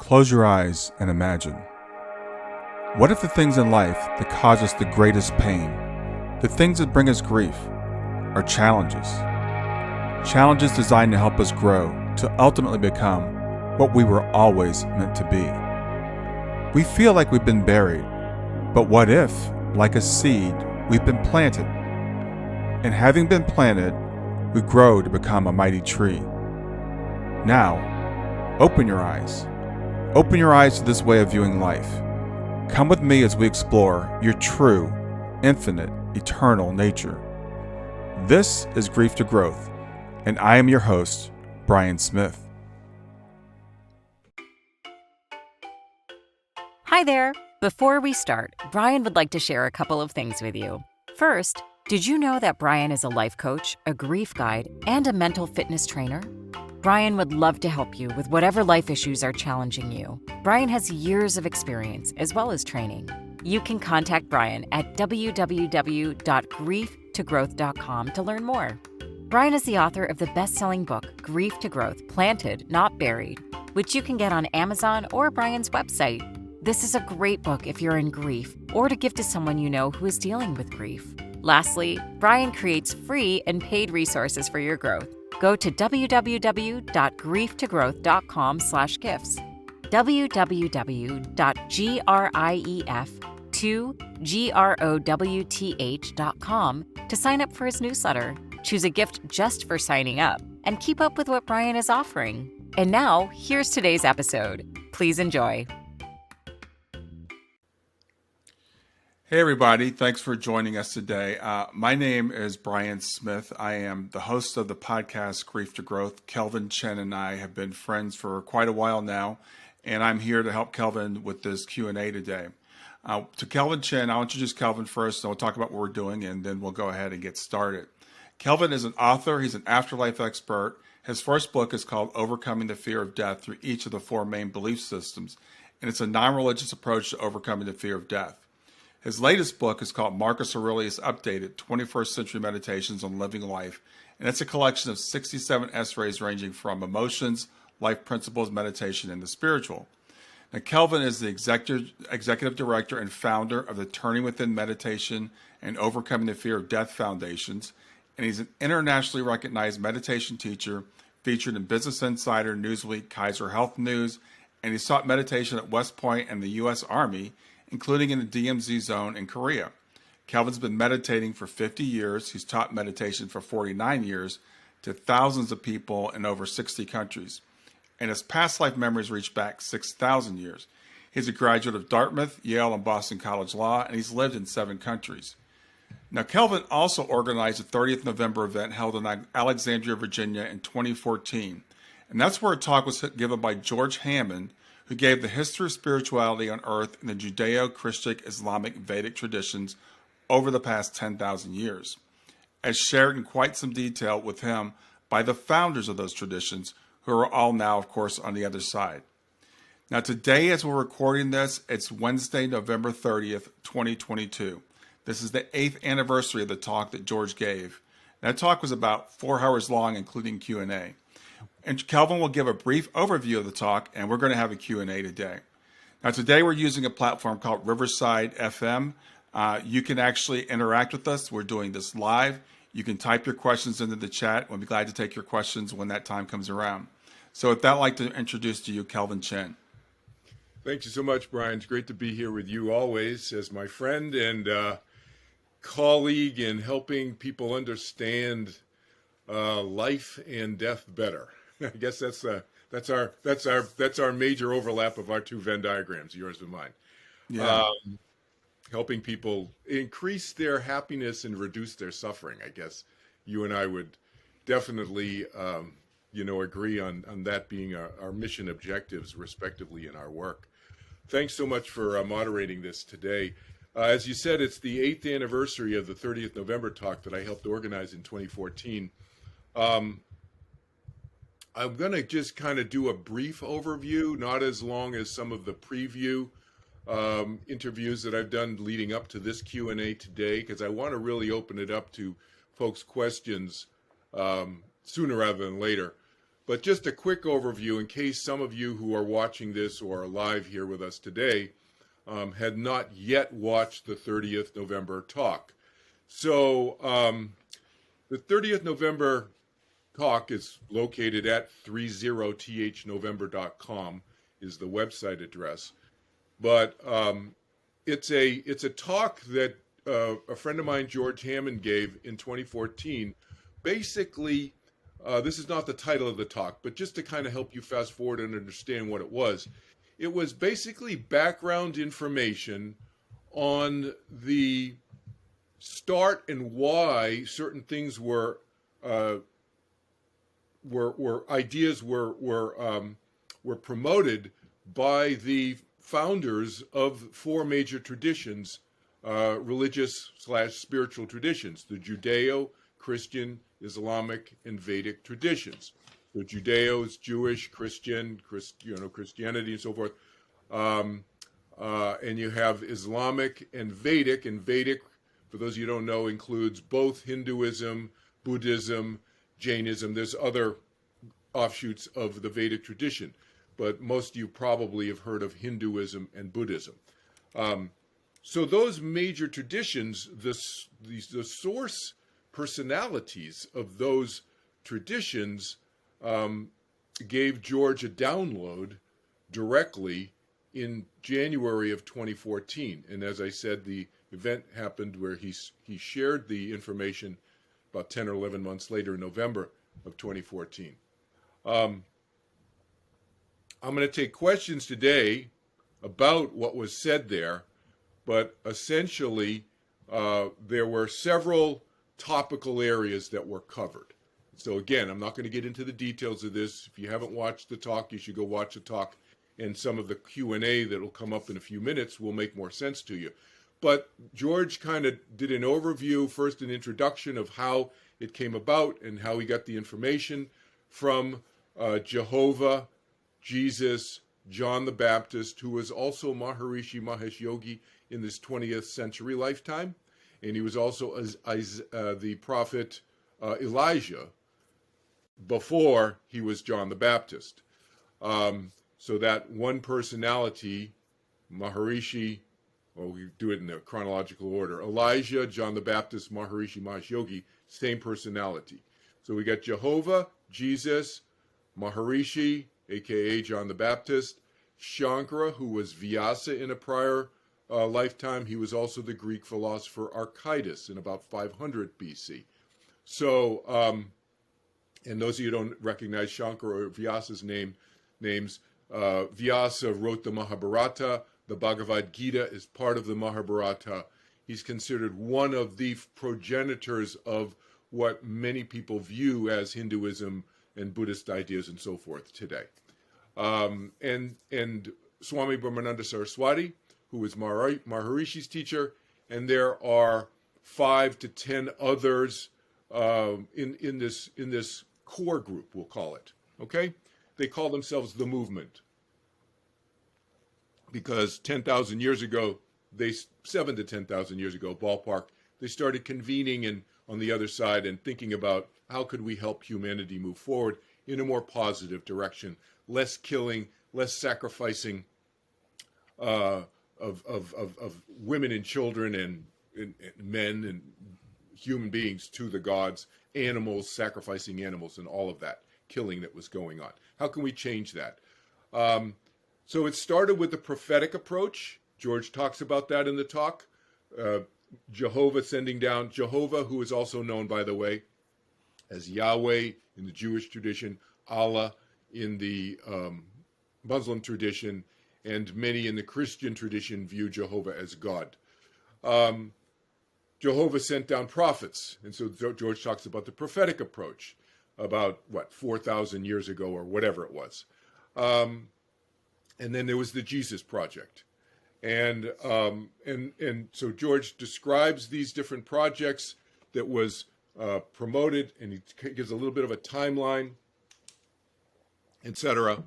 Close your eyes and imagine. What if the things in life that cause us the greatest pain, the things that bring us grief, are challenges? Challenges designed to help us grow, to ultimately become what we were always meant to be. We feel like we've been buried, but what if, like a seed, we've been planted? And having been planted, we grow to become a mighty tree. Now, open your eyes. Open your eyes to this way of viewing life. Come with me as we explore your true, infinite, eternal nature. This is Grief to Growth, and I am your host, Brian Smith. Hi there. Before we start, Brian would like to share a couple of things with you. First, did you know that Brian is a life coach, a grief guide, and a mental fitness trainer? Brian would love to help you with whatever life issues are challenging you. Brian has years of experience as well as training. You can contact Brian at www.grieftogrowth.com to learn more. Brian is the author of the best-selling book, Grief to Growth, Planted, Not Buried, which you can get on Amazon or Brian's website. This is a great book if you're in grief or to give to someone you know who is dealing with grief. Lastly, Brian creates free and paid resources for your growth. Go to www.grieftogrowth.com/gifts, www.grief2growth.com to sign up for his newsletter. Choose a gift just for signing up and keep up with what Brian is offering. And now, here's today's episode. Please enjoy. Hey everybody, thanks for joining us today. My name is Brian Smith. I am the host of the podcast Grief to Growth. Kelvin Chin and I have been friends for quite a while now, and I'm here to help Kelvin with this Q&A today. To Kelvin Chin, I'll introduce Kelvin first, and we'll talk about what we're doing, and then we'll go ahead and get started. Kelvin is an author. He's an afterlife expert. His first book is called Overcoming the Fear of Death Through Each of the Four Main Belief Systems, and it's a non-religious approach to overcoming the fear of death. His latest book is called Marcus Aurelius Updated, 21st Century Meditations on Living Life, and it's a collection of 67 essays ranging from emotions, life principles, meditation, and the spiritual. Now, Kelvin is the executive director and founder of the Turning Within Meditation and Overcoming the Fear of Death Foundations, and he's an internationally recognized meditation teacher featured in Business Insider, Newsweek, Kaiser Health News, and he's taught meditation at West Point and the U.S. Army, including in the DMZ zone in Korea. Kelvin's been meditating for 50 years. He's taught meditation for 49 years to thousands of people in over 60 countries. And his past life memories reach back 6,000 years. He's a graduate of Dartmouth, Yale, and Boston College Law, and he's lived in 7 countries. Now, Kelvin also organized the 30th November event held in Alexandria, Virginia in 2014. And that's where a talk was given by George Hammond, who gave the history of spirituality on earth in the Judeo-Christian Islamic Vedic traditions over the past 10,000 years, as shared in quite some detail with him by the founders of those traditions, who are all now, of course, on the other side. Now, today, as we're recording this, it's Wednesday, November 30th, 2022. This is the 8th anniversary of the talk that George gave. That talk was about 4 hours long, including Q&A. And Kelvin will give a brief overview of the talk, and we're going to have a Q&A today. Now, today we're using a platform called Riverside FM. You can actually interact with us. We're doing this live. You can type your questions into the chat. We'll be glad to take your questions when that time comes around. So with that, I'd like to introduce to you Kelvin Chin. Thank you so much, Brian. It's great to be here with you always as my friend and colleague in helping people understand life and death better. I guess that's our major overlap of our 2 Venn diagrams, yours and mine. Yeah. Helping people increase their happiness and reduce their suffering. I guess you and I would definitely, agree on that being our mission objectives, respectively, in our work. Thanks so much for moderating this today. As you said, it's the 8th anniversary of the 30th November talk that I helped organize in 2014. I'm going to just kind of do a brief overview, not as long as some of the preview interviews that I've done leading up to this Q&A today, because I want to really open it up to folks' questions sooner rather than later. But just a quick overview in case some of you who are watching this or are live here with us today had not yet watched the 30th November talk. So the 30th November talk is located at 30thnovember.com is the website address. But it's a talk that a friend of mine, George Hammond, gave in 2014. Basically, this is not the title of the talk, but just to kind of help you fast forward and understand what it was. It was basically background information on the start and why certain things were ideas were promoted by the founders of four major traditions, religious/spiritual traditions: the Judeo, Christian, Islamic, and Vedic traditions. So Judeo is Jewish, Christian, Christianity, and so forth. And you have Islamic and Vedic. And Vedic, for those of you who don't know, includes both Hinduism, Buddhism, Jainism. There's other offshoots of the Vedic tradition, but most of you probably have heard of Hinduism and Buddhism. So those major traditions, the source personalities of those traditions gave George a download directly in January of 2014. And as I said, the event happened where he shared the information about 10 or 11 months later in November of 2014. I'm going to take questions today about what was said there, but essentially there were several topical areas that were covered. So again, I'm not going to get into the details of this. If you haven't watched the talk, you should go watch the talk, and some of the Q&A that will come up in a few minutes will make more sense to you. But George kind of did an overview, first an introduction of how it came about and how he got the information from Jehovah, Jesus, John the Baptist, who was also Maharishi Mahesh Yogi in this 20th century lifetime. And he was also the prophet Elijah before he was John the Baptist. So that one personality, Maharishi, well, we do it in a chronological order: Elijah, John the Baptist, Maharishi Mahesh Yogi, same personality. So we got Jehovah, Jesus, Maharishi, aka John the Baptist, Shankara, who was Vyasa in a prior lifetime. He was also the Greek philosopher Archytas in about 500 BC. So, and those of you who don't recognize Shankara or Vyasa's names, Vyasa wrote the Mahabharata. The Bhagavad Gita is part of the Mahabharata. He's considered one of the progenitors of what many people view as Hinduism and Buddhist ideas and so forth today. And Swami Brahmananda Saraswati, who was Maharishi's teacher, and there are 5 to 10 others in this core group, we'll call it. Okay, they call themselves the movement because 10,000 years ago, 7 to 10,000 years ago, ballpark, they started convening and on the other side and thinking about how could we help humanity move forward in a more positive direction, less killing, less sacrificing of women and children and men and human beings to the gods, animals, sacrificing animals, and all of that killing that was going on. How can we change that? So it started with the prophetic approach. George talks about that in the talk. Jehovah sending down, Jehovah, who is also known, by the way, as Yahweh in the Jewish tradition, Allah in the Muslim tradition, and many in the Christian tradition view Jehovah as God. Jehovah sent down prophets, and so George talks about the prophetic approach about, 4,000 years ago or whatever it was. And then there was the Jesus Project. And so George describes these different projects that was promoted, and he gives a little bit of a timeline, etc.,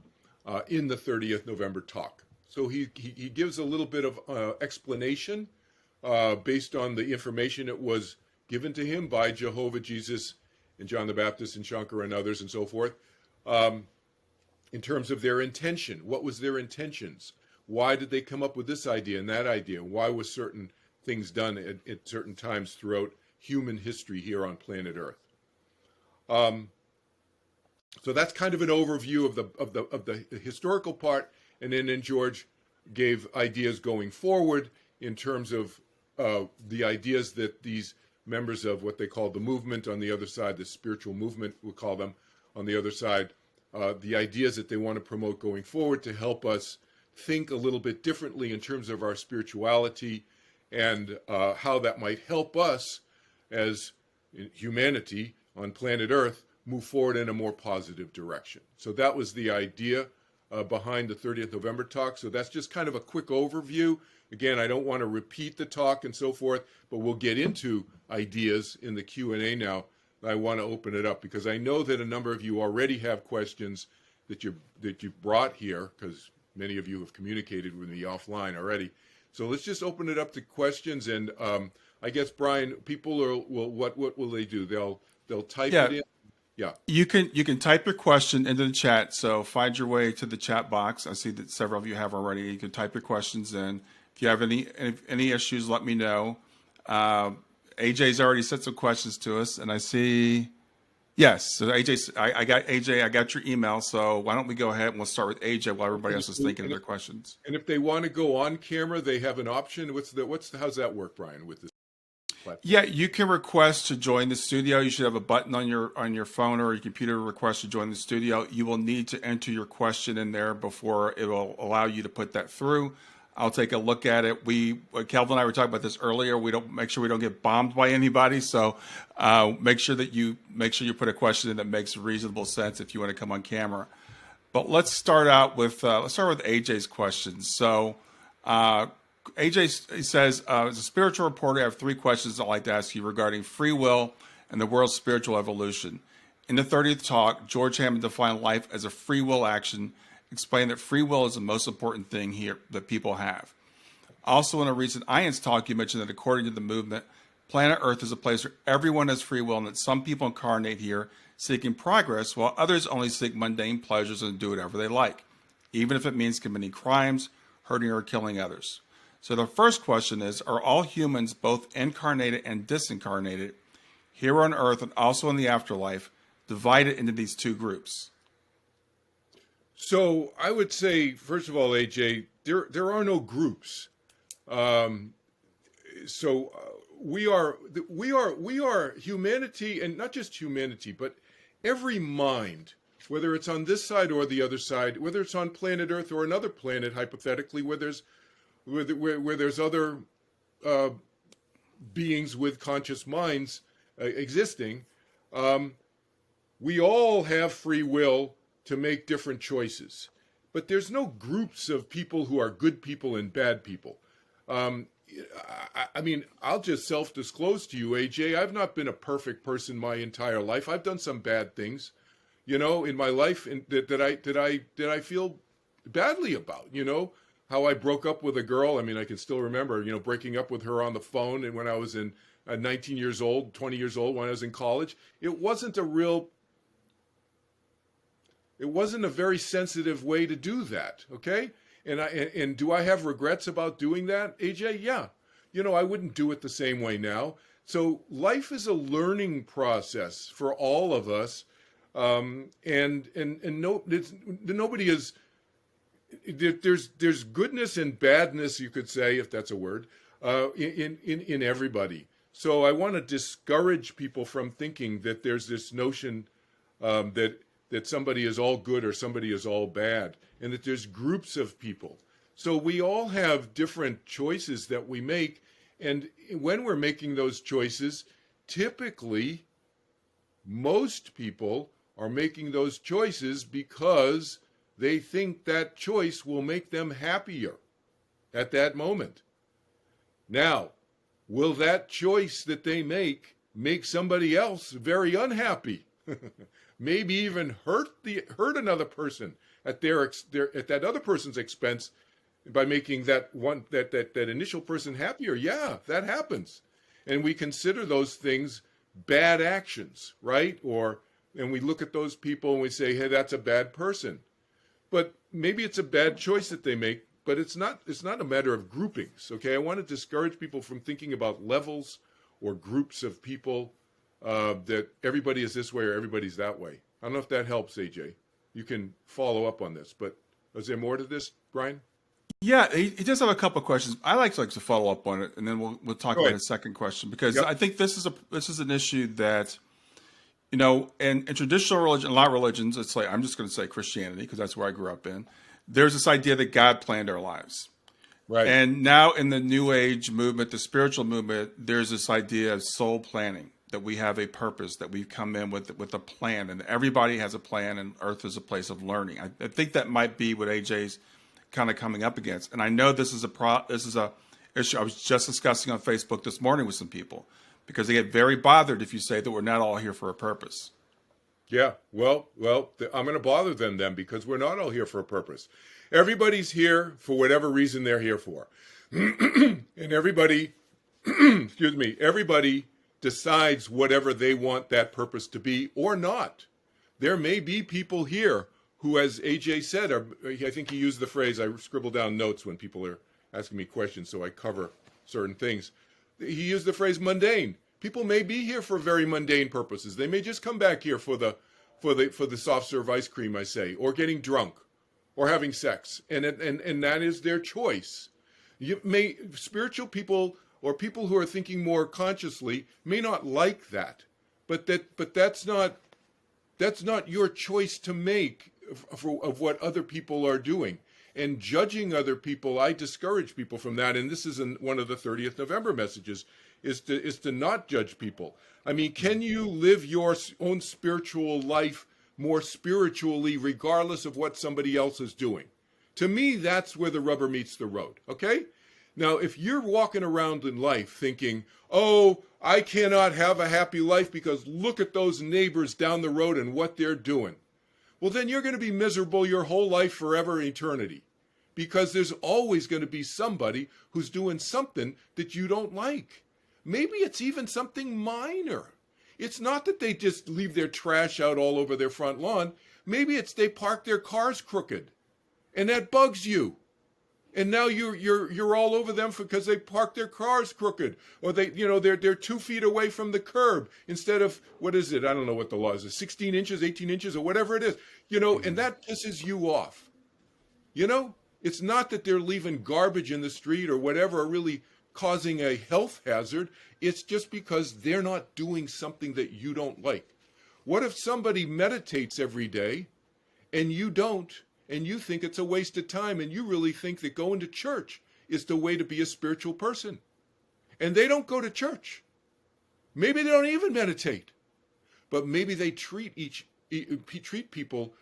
in the 30th November talk. So he gives a little bit of explanation based on the information that was given to him by Jehovah, Jesus, and John the Baptist, and Shankara, and others, and so forth. in terms of their intention. What was their intentions? Why did they come up with this idea and that idea? Why were certain things done at certain times throughout human history here on planet Earth? So that's kind of an overview of the historical part, and then George gave ideas going forward in terms of the ideas that these members of what they call the movement on the other side, the spiritual movement, we'll call them on the other side, the ideas that they want to promote going forward to help us think a little bit differently in terms of our spirituality and how that might help us as humanity on planet Earth move forward in a more positive direction. So that was the idea behind the 30th November talk. So that's just kind of a quick overview. Again, I don't want to repeat the talk and so forth, but we'll get into ideas in the Q&A now. I want to open it up because I know that a number of you already have questions that you brought here, because many of you have communicated with me offline already. So let's just open it up to questions. And I guess, Brian, people what will they do? They'll type it in. Yeah. You can type your question into the chat. So find your way to the chat box. I see that several of you have already. You can type your questions in. If you have any issues, let me know. AJ's already sent some questions to us, and I see. Yes. So AJ, I got AJ. I got your email. So why don't we go ahead and we'll start with AJ while everybody else is thinking of their questions. And if they want to go on camera, they have an option. How's that work, Brian? With this platform? Yeah, you can request to join the studio. You should have a button on your phone or your computer to request to join the studio. You will need to enter your question in there before it will allow you to put that through. I'll take a look at it. Kelvin and I were talking about this earlier. We don't make sure we don't get bombed by anybody. So make sure you put a question in that makes reasonable sense if you want to come on camera. But let's start with AJ's questions. So AJ says, as a spiritual reporter, I have 3 questions I'd like to ask you regarding free will and the world's spiritual evolution. In the 30th talk, George Hammond defined life as a free will action, explained that free will is the most important thing here that people have. Also, in a recent IANS talk, you mentioned that according to the movement, planet Earth is a place where everyone has free will and that some people incarnate here seeking progress while others only seek mundane pleasures and do whatever they like, even if it means committing crimes, hurting or killing others. So the first question is, are all humans, both incarnated and disincarnated, here on Earth and also in the afterlife, divided into these 2 groups? So I would say, first of all, AJ, there are no groups. We are humanity, and not just humanity, but every mind, whether it's on this side or the other side, whether it's on planet Earth or another planet, hypothetically, where there's other beings with conscious minds existing, we all have free will to make different choices. But there's no groups of people who are good people and bad people. I mean, I'll just self-disclose to you, AJ, I've not been a perfect person my entire life. I've done some bad things, in my life that I feel badly about, how I broke up with a girl. I mean, I can still remember, breaking up with her on the phone. And when I was 19 years old, 20 years old, when I was in college, it wasn't a very sensitive way to do that. Okay. And do I have regrets about doing that, AJ? Yeah. I wouldn't do it the same way now. So life is a learning process for all of us. Nobody is, there's goodness and badness, you could say, if that's a word, in everybody. So I want to discourage people from thinking that there's this notion that somebody is all good or somebody is all bad, and that there's groups of people. So we all have different choices that we make, and when we're making those choices, typically most people are making those choices because they think that choice will make them happier at that moment. Now, will that choice that they make somebody else very unhappy? Maybe even hurt another person at that other person's expense by making that initial person happier. Yeah, that happens. And we consider those things bad actions, right? Or and we look at those people and we say, hey, that's a bad person. But maybe it's a bad choice that they make, but it's not a matter of groupings, okay? I want to discourage people from thinking about levels or groups of people, that everybody is this way or everybody's that way. I don't know if that helps, AJ. You can follow up on this, but is there more to this, Brian? Yeah, he does have a couple of questions. I like to follow up on it, and then we'll talk Go about ahead. his second question, because Yep. I think this is an issue that, in traditional religion, a lot of religions, it's like, I'm just going to say Christianity because that's where I grew up in. There's this idea that God planned our lives. Right. And now in the New Age movement, the spiritual movement, there's this idea of soul planning, that we have a purpose, that we've come in with a plan, and everybody has a plan, and Earth is a place of learning. I think that might be what AJ's kind of coming up against. And I know this is a issue I was just discussing on Facebook this morning with some people, because they get very bothered if you say that we're not all here for a purpose. Yeah, well, I'm going to bother them then, because we're not all here for a purpose. Everybody's here for whatever reason they're here for. And everybody, excuse me, everybody decides whatever they want that purpose to be or not. There may be people here who, as AJ said, I think he used the phrase, I scribble down notes when people are asking me questions so I cover certain things. He used the phrase mundane. People may be here for very mundane purposes. They may just come back here for the soft serve ice cream, I say, or getting drunk, or having sex, and that is their choice. Spiritual people or people who are thinking more consciously may not like that, but that's not your choice to make of what other people are doing. And judging other people, I discourage people from that. And this is one of the 30th November messages, is to not judge people. I mean, can you live your own spiritual life more spiritually regardless of what somebody else is doing? To me, that's where the rubber meets the road, okay? Now, if you're walking around in life thinking, oh, I cannot have a happy life because look at those neighbors down the road and what they're doing, well, then you're going to be miserable your whole life forever and eternity, because there's always going to be somebody who's doing something that you don't like. Maybe it's even something minor. It's not that they just leave their trash out all over their front lawn. Maybe it's they park their cars crooked, and that bugs you. And now you're all over them because they park their cars crooked, or they're 2 feet away from the curb instead of, what is it? I don't know what the law is. 16 inches, 18 inches, or whatever it is. And that pisses you off. It's not that they're leaving garbage in the street or whatever, or really causing a health hazard. It's just because they're not doing something that you don't like. What if somebody meditates every day and you don't? And you think it's a waste of time, and you really think that going to church is the way to be a spiritual person. And they don't go to church. Maybe they don't even meditate. But maybe they treat people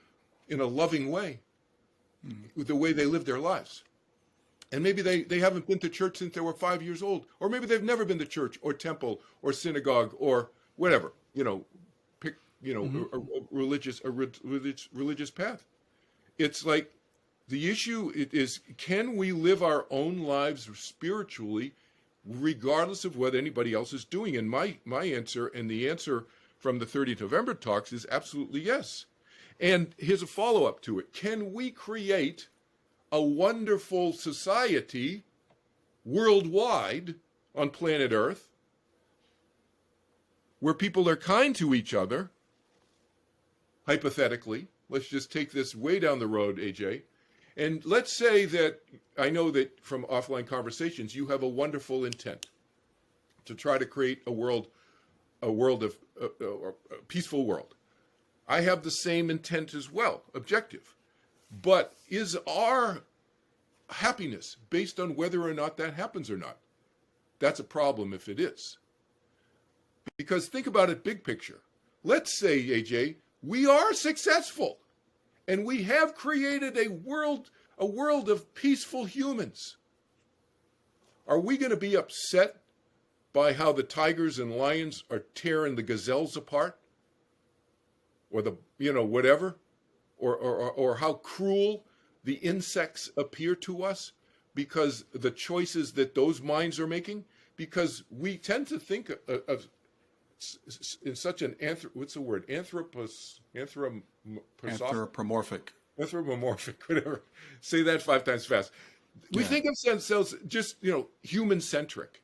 in a loving way, with the way they live their lives. And maybe they haven't been to church since they were 5 years old. Or maybe they've never been to church or temple or synagogue or whatever, pick, a religious path. It's like, the issue is, can we live our own lives spiritually regardless of what anybody else is doing? And my answer, and the answer from the 30th November talks, is absolutely yes. And here's a follow-up to it. Can we create a wonderful society worldwide on planet Earth where people are kind to each other, hypothetically? Let's just take this way down the road, AJ. And let's say that, I know that from offline conversations, you have a wonderful intent to try to create a peaceful world. I have the same intent as well, objective. But is our happiness based on whether or not that happens or not? That's a problem if it is. Because think about it big picture. Let's say, AJ, we are successful, and we have created a world of peaceful humans. Are we going to be upset by how the tigers and lions are tearing the gazelles apart, or whatever, or how cruel the insects appear to us because the choices that those minds are making? Because we tend to think of in such an what's the word, Anthropomorphic. anthropomorphic, whatever. Say that 5 times fast. We think of ourselves just, human centric.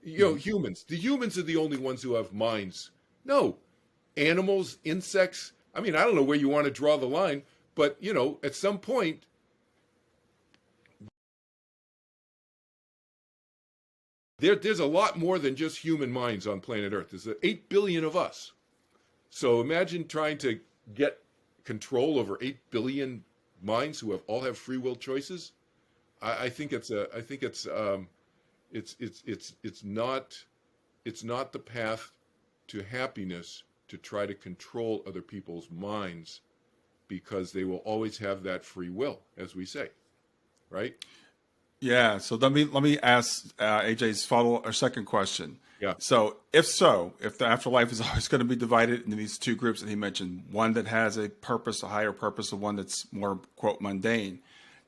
Humans. The humans are the only ones who have minds. No, animals, insects. I mean, I don't know where you want to draw the line, but at some point, there's a lot more than just human minds on planet Earth. There's 8 billion of us. So imagine trying to get control over 8 billion minds who all have free will choices. I think it's not the path to happiness to try to control other people's minds, because they will always have that free will, as we say, right? Yeah. So let me ask AJ's second question. Yeah. So if the afterlife is always going to be divided into these two groups that he mentioned, one that has a purpose, a higher purpose, and one that's more, quote, mundane,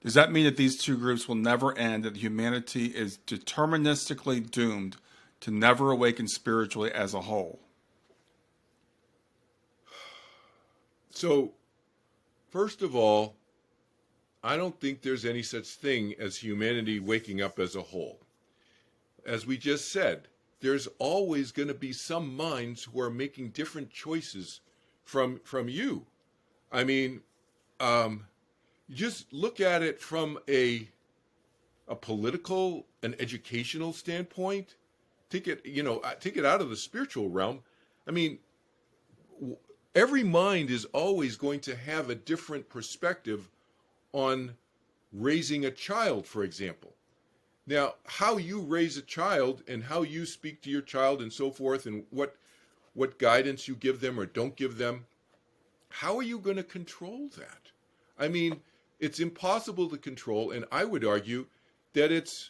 does that mean that these two groups will never end, that humanity is deterministically doomed to never awaken spiritually as a whole? So, first of all, I don't think there's any such thing as humanity waking up as a whole. As we just said, there's always going to be some minds who are making different choices from you. I mean, just look at it from a political, an educational standpoint. Take it out of the spiritual realm. I mean, every mind is always going to have a different perspective on raising a child, for example. Now, how you raise a child and how you speak to your child and so forth, and what guidance you give them or don't give them, how are you going to control that? I mean, it's impossible to control, and I would argue that it's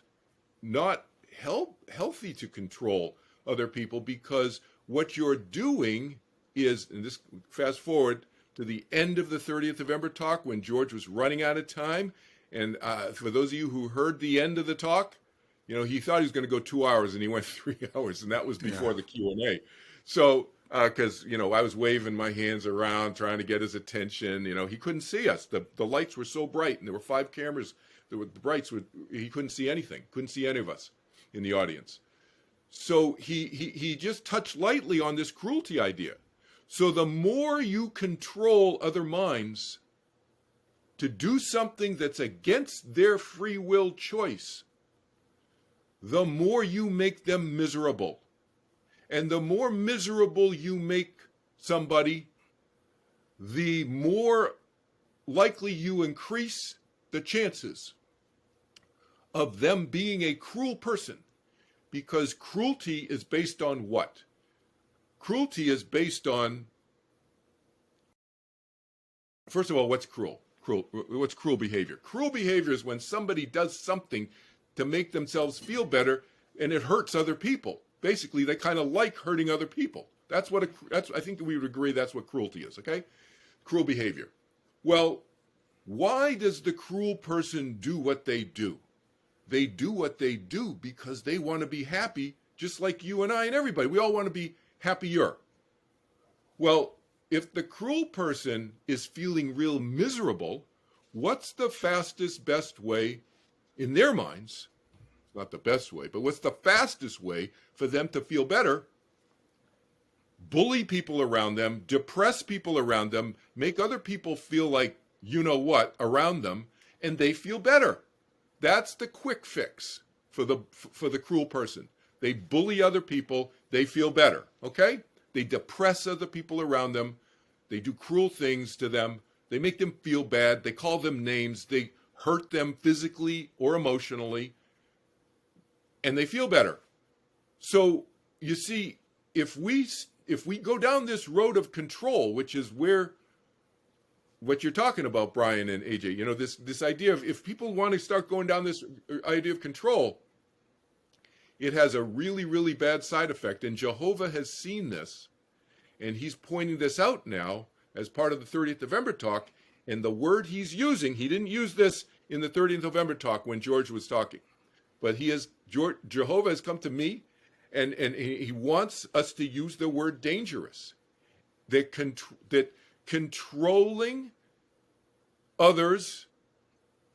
not healthy to control other people, because what you're doing is, and this, fast forward to the end of the 30th November talk when George was running out of time, and for those of you who heard the end of the talk, he thought he was going to go 2 hours and he went 3 hours, and that was before the Q&A. So, because, I was waving my hands around trying to get his attention. He couldn't see us. The lights were so bright, and there were 5 cameras. The brights he couldn't see anything, couldn't see any of us in the audience. So he just touched lightly on this cruelty idea. So the more you control other minds to do something that's against their free will choice, the more you make them miserable. And the more miserable you make somebody, the more likely you increase the chances of them being a cruel person. Because cruelty is based on what? Cruelty is based on, first of all, what's cruel? What's cruel behavior? Cruel behavior is when somebody does something to make themselves feel better and it hurts other people. Basically, they kind of like hurting other people. I think we would agree that's what cruelty is, okay? Cruel behavior. Well, why does the cruel person do what they do? They do what they do because they want to be happy, just like you and I and everybody. We all want to be happier. Well, if the cruel person is feeling real miserable, what's the fastest, best way in their minds? Not the best way, but what's the fastest way for them to feel better? Bully people around them, depress people around them, make other people feel like you know what around them, and they feel better. That's the quick fix for the cruel person. They bully other people, they feel better, okay? They depress other people around them, they do cruel things to them, they make them feel bad, they call them names, they hurt them physically or emotionally, and they feel better. So, you see, if we go down this road of control, which is what you're talking about, Brian and AJ, this idea of, if people want to start going down this idea of control, it has a really, really bad side effect. And Jehovah has seen this, and he's pointing this out now as part of the 30th November talk. And the word he's using, he didn't use this in the 30th November talk when George was talking, but Jehovah has come to me And he wants us to use the word dangerous. That controlling others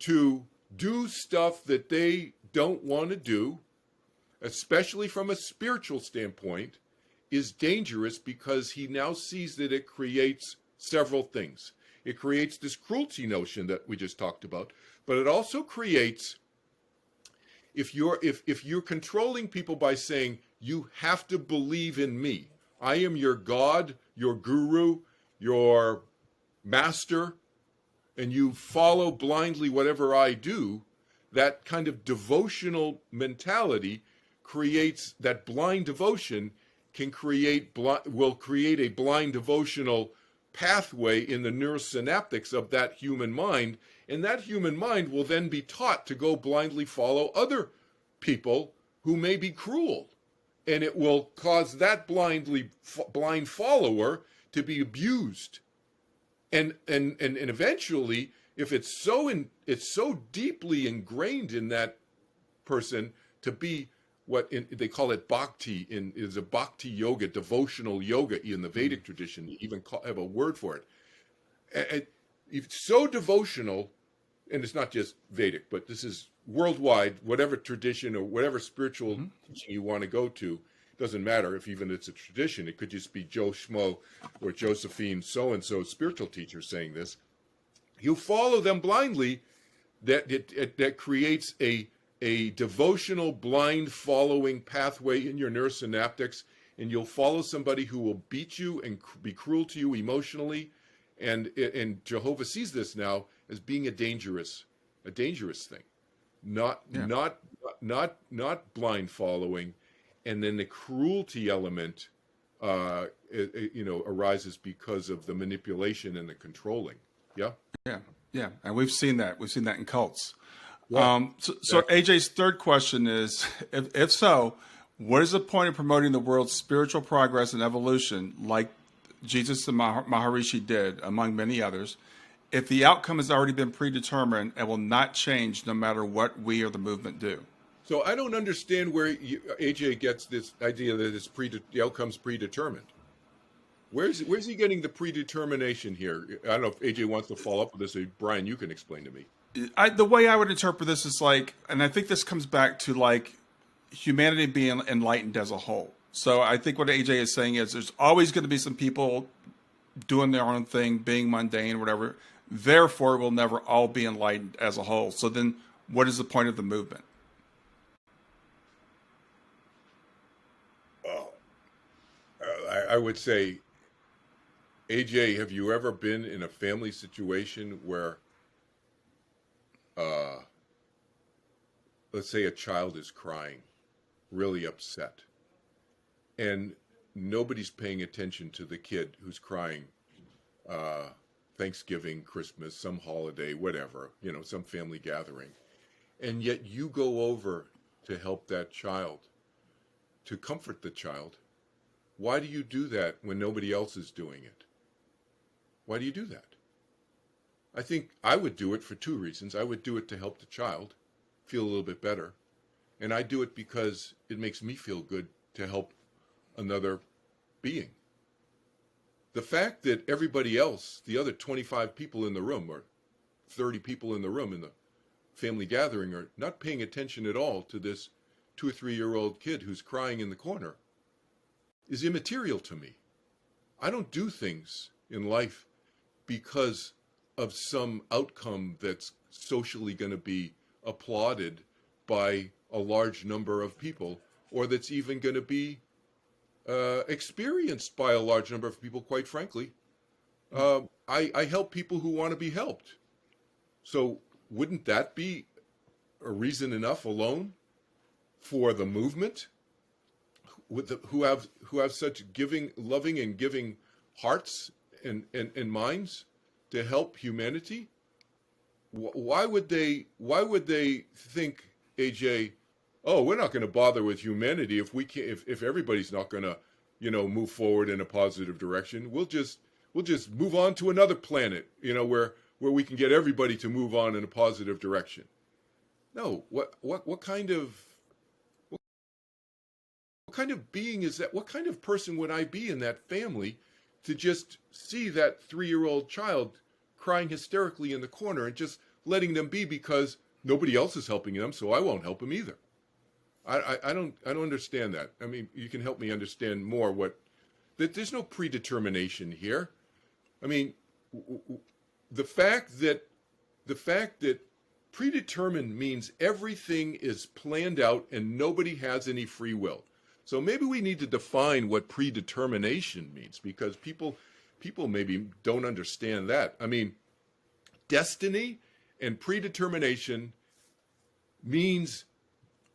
to do stuff that they don't want to do, especially from a spiritual standpoint, is dangerous because he now sees that it creates several things. It creates this cruelty notion that we just talked about, but it also creates, if you're controlling people by saying you have to believe in me, I am your God, your guru, your master, and you follow blindly whatever I do, that kind of devotional mentality creates that blind devotion will create a blind devotional pathway in the neurosynaptics of that human mind, and that human mind will then be taught to go blindly follow other people who may be cruel, and it will cause that blind follower to be abused, and eventually, if it's so deeply ingrained in that person to be they call it bhakti, is a bhakti yoga, devotional yoga in the Vedic tradition. You even have a word for it. And it's so devotional, and it's not just Vedic, but this is worldwide, whatever tradition or whatever spiritual teaching you want to go to, doesn't matter if even it's a tradition. It could just be Joe Schmo or Josephine so-and-so spiritual teacher saying this. You follow them blindly, that creates a devotional blind following pathway in your neurosynaptics, and you'll follow somebody who will beat you and be cruel to you emotionally, and Jehovah sees this now as being a dangerous thing, not blind following, and then the cruelty element, arises because of the manipulation and the controlling. Yeah, yeah, and we've seen that in cults. Yeah. So AJ's third question is, if so, what is the point of promoting the world's spiritual progress and evolution, like Jesus and Maharishi did, among many others, if the outcome has already been predetermined and will not change no matter what we or the movement do? So I don't understand where AJ gets this idea that the outcome's predetermined. Where's he getting the predetermination here? I don't know if AJ wants to follow up with this. Brian, you can explain to me. The way I would interpret this is like, and I think this comes back to like humanity being enlightened as a whole. So I think what AJ is saying is there's always going to be some people doing their own thing, being mundane, whatever. Therefore, we'll never all be enlightened as a whole. So then what is the point of the movement? I would say, AJ, have you ever been in a family situation where, let's say a child is crying, really upset, and nobody's paying attention to the kid who's crying, Thanksgiving, Christmas, some holiday, whatever, some family gathering, and yet you go over to help that child, to comfort the child. Why do you do that when nobody else is doing it? Why do you do that? I think I would do it for two reasons. I would do it to help the child feel a little bit better. And I do it because it makes me feel good to help another being. The fact that everybody else, the other 25 people in the room or 30 people in the room in the family gathering, are not paying attention at all to this 2 or 3-year-old kid who's crying in the corner is immaterial to me. I don't do things in life because of some outcome that's socially going to be applauded by a large number of people, or that's even going to be experienced by a large number of people, quite frankly. I help people who want to be helped. So wouldn't that be a reason enough alone for the movement, who have such loving and giving hearts and minds to help humanity? Why would they think, AJ, oh, we're not going to bother with humanity if we can't, if everybody's not going to, move forward in a positive direction? We'll just move on to another planet, where we can get everybody to move on in a positive direction. No, what kind of kind of being is that? What kind of person would I be in that family to just see that 3-year-old child crying hysterically in the corner and just letting them be because nobody else is helping them, so I won't help them either. I don't understand that. I mean, you can help me understand more that there's no predetermination here. I mean, the fact that predetermined means everything is planned out and nobody has any free will. So maybe we need to define what predetermination means, because people maybe don't understand that. I mean, destiny and predetermination means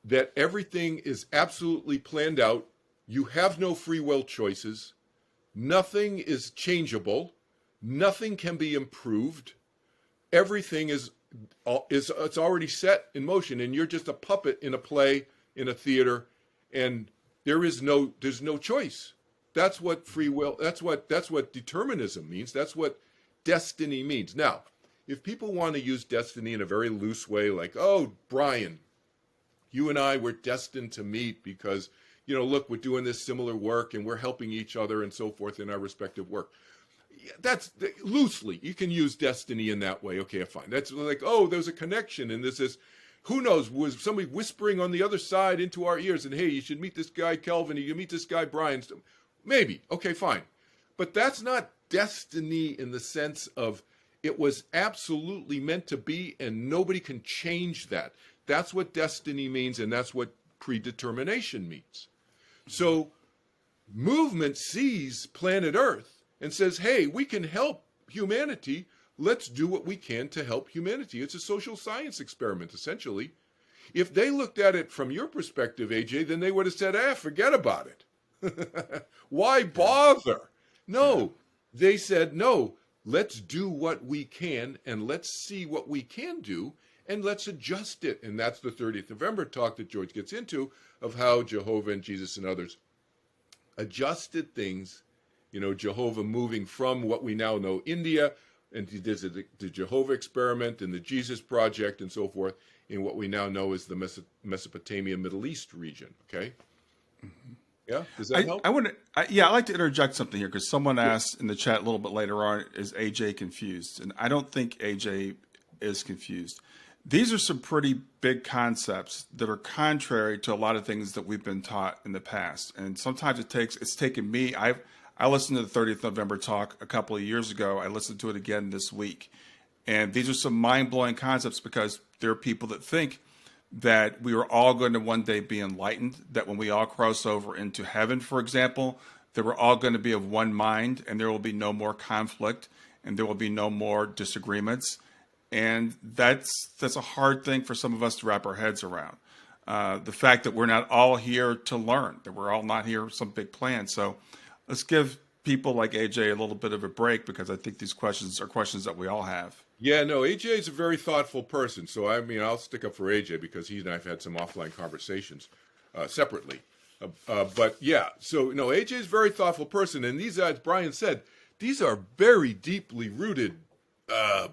that everything is absolutely planned out. You have no free will choices. Nothing is changeable. Nothing can be improved. Everything is it's already set in motion, and you're just a puppet in a play, in a theater, and there's no choice. That's what free will, that's what determinism means. That's what destiny means. Now, if people want to use destiny in a very loose way, like, oh, Brian, you and I were destined to meet because, look, we're doing this similar work and we're helping each other and so forth in our respective work. That's loosely, you can use destiny in that way. Okay, fine. That's like, oh, there's a connection, and this is, who knows, was somebody whispering on the other side into our ears, and hey, you should meet this guy Kelvin, you meet this guy Brian. Maybe. Okay, fine. But that's not destiny in the sense of it was absolutely meant to be and nobody can change that. That's what destiny means, and that's what predetermination means. So movement sees planet Earth and says, hey, we can help humanity. Let's do what we can to help humanity. It's a social science experiment, essentially. If they looked at it from your perspective, AJ, then they would have said, forget about it. Why bother? No, they said, no, let's do what we can, and let's see what we can do, and let's adjust it. And that's the 30th November talk that George gets into, of how Jehovah and Jesus and others adjusted things. Jehovah moving from what we now know, India, and he did the Jehovah experiment and the Jesus project and so forth, in what we now know as the Mesopotamia, Middle East region. Okay? Mm-hmm. Yeah? Does that help? I'd like to interject something here, because someone asked in the chat a little bit later on, is AJ confused? And I don't think AJ is confused. These are some pretty big concepts that are contrary to a lot of things that we've been taught in the past. And sometimes it's taken me, I listened to the 30th November talk a couple of years ago. I listened to it again this week. And these are some mind-blowing concepts, because there are people that think that we are all going to one day be enlightened, that when we all cross over into heaven, for example, that we're all going to be of one mind and there will be no more conflict and there will be no more disagreements. And that's a hard thing for some of us to wrap our heads around. The fact that we're not all here to learn, that we're all not here with some big plan. So let's give people like AJ a little bit of a break, because I think these questions are questions that we all have. Yeah, no, AJ is a very thoughtful person. So, I mean, I'll stick up for AJ because he and I have had some offline conversations separately. But yeah, so, AJ is a very thoughtful person. And these, as Brian said, these are very deeply rooted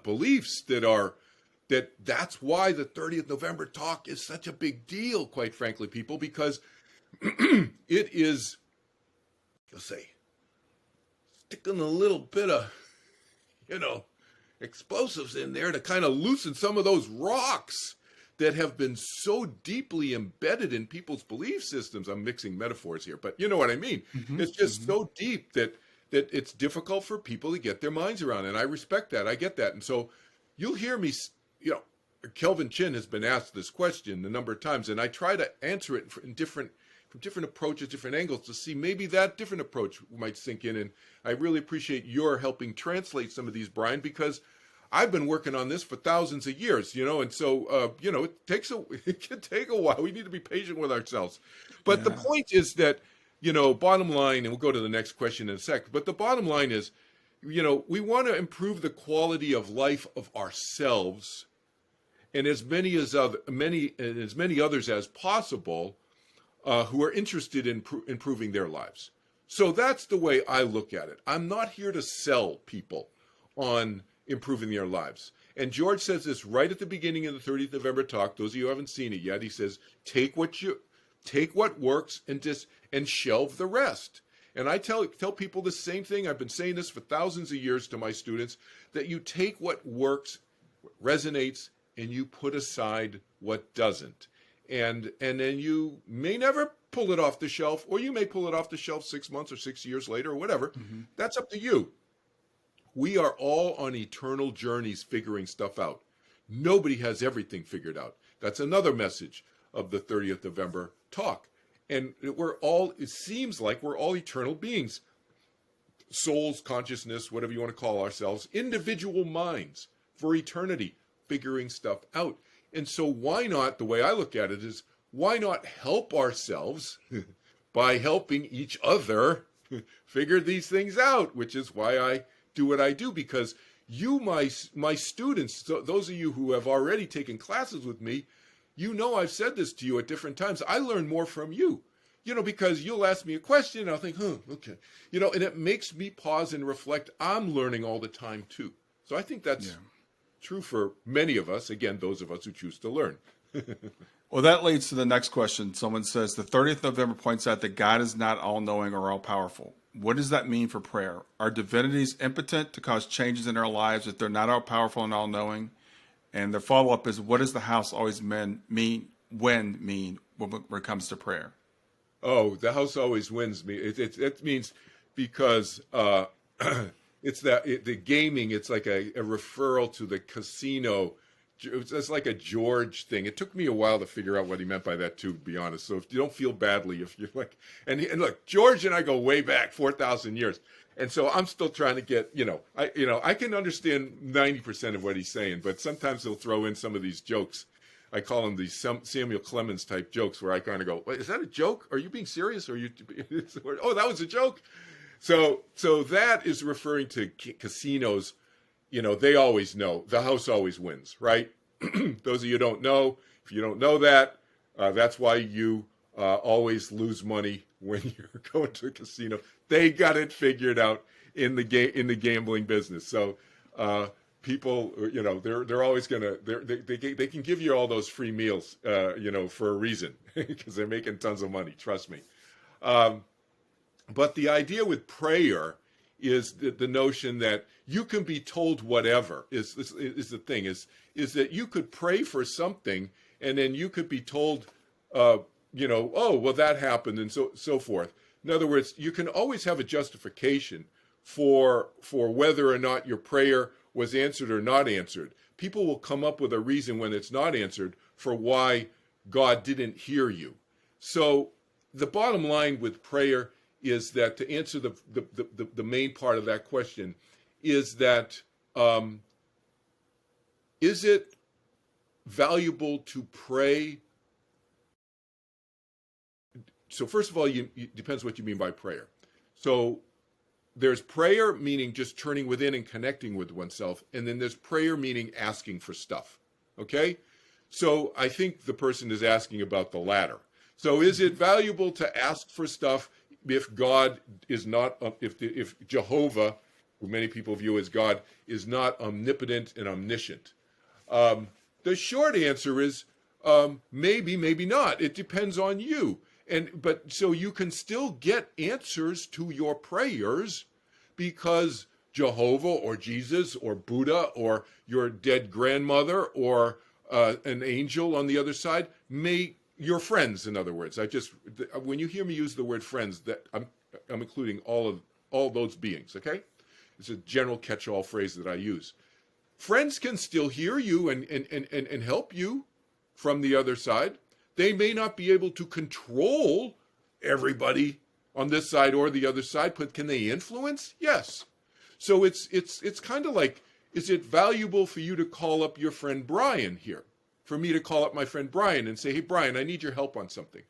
beliefs that's why the 30th November talk is such a big deal, quite frankly, people, because it is, you'll say, sticking a little bit of, explosives in there to kind of loosen some of those rocks that have been so deeply embedded in people's belief systems. I'm mixing metaphors here, but you know what I mean. Mm-hmm. It's just so deep that it's difficult for people to get their minds around. And I respect that. I get that. And so you'll hear me, Kelvin Chin has been asked this question a number of times, and I try to answer it from different approaches, different angles, to see maybe that different approach might sink in. And I really appreciate your helping translate some of these, Brian, because I've been working on this for thousands of years, and so, it can take a while. We need to be patient with ourselves. But The point is that, bottom line, and we'll go to the next question in a sec, but the bottom line is, we want to improve the quality of life of ourselves and as many others as possible who are interested in improving their lives. So that's the way I look at it. I'm not here to sell people on improving their lives. And George says this right at the beginning of the 30th November talk. Those of you who haven't seen it yet, he says, take what take what works and shelve the rest. And I tell people the same thing. I've been saying this for thousands of years to my students, that you take what works, what resonates, and you put aside what doesn't. And then you may never pull it off the shelf, or you may pull it off the shelf 6 months or 6 years later or whatever. Mm-hmm. That's up to you. We are all on eternal journeys figuring stuff out. Nobody has everything figured out. That's another message of the 30th November talk. And it seems like we're all eternal beings. Souls, consciousness, whatever you want to call ourselves, individual minds for eternity, figuring stuff out. And so why not, the way I look at it is, why not help ourselves by helping each other figure these things out, which is why I do what I do, because you, my students, those of you who have already taken classes with me, you know I've said this to you at different times. I learn more from you, because you'll ask me a question and I'll think, okay. And it makes me pause and reflect. I'm learning all the time too. So I think that's true for many of us. Again, those of us who choose to learn. Well, that leads to the next question. Someone says, the 30th November points out that God is not all-knowing or all-powerful. What does that mean for prayer? Are divinities impotent to cause changes in our lives if they're not all-powerful and all-knowing? And the follow-up is, what does the house always mean when it comes to prayer? Oh, the house always wins me. It means because it's the gaming. It's like a referral to the casino. It's like a George thing. It took me a while to figure out what he meant by that too, to be honest. So if you don't feel badly, if you're like, and look, George and I go way back 4,000 years. And so I'm still trying to get, I can understand 90% of what he's saying, but sometimes he'll throw in some of these jokes. I call them these Samuel Clemens type jokes where I kind of go, wait, is that a joke? Are you being serious? Oh, that was a joke. So that is referring to casinos. They always know. The house always wins, right? Those of you who don't know, if you don't know that, that's why you always lose money when you're going to a casino. They got it figured out in the gambling business. So people, they're always gonna they can give you all those free meals, for a reason because they're making tons of money. Trust me. But the idea with prayer is the notion that you can be told whatever is the thing is that you could pray for something and then you could be told, oh, well, that happened and so forth. In other words, you can always have a justification for whether or not your prayer was answered or not answered. People will come up with a reason when it's not answered for why God didn't hear you. So the bottom line with prayer is that, to answer the main part of that question, is that is it valuable to pray? So first of all, it depends what you mean by prayer. So there's prayer, meaning just turning within and connecting with oneself, and then there's prayer, meaning asking for stuff. Okay? So I think the person is asking about the latter. So is it valuable to ask for stuff if God is not, if Jehovah, who many people view as God, is not omnipotent and omniscient? The short answer is maybe, maybe not. It depends on you. But so you can still get answers to your prayers because Jehovah or Jesus or Buddha or your dead grandmother or an angel on the other side your friends, in other words. When you hear me use the word friends, that I'm including all those beings, okay? It's a general catch-all phrase that I use. Friends can still hear you and help you from the other side. They may not be able to control everybody on this side or the other side, but can they influence? Yes. So it's kind of like, is it valuable for you to call up your friend Brian here? For me to call up my friend Brian and say, hey, Brian, I need your help on something.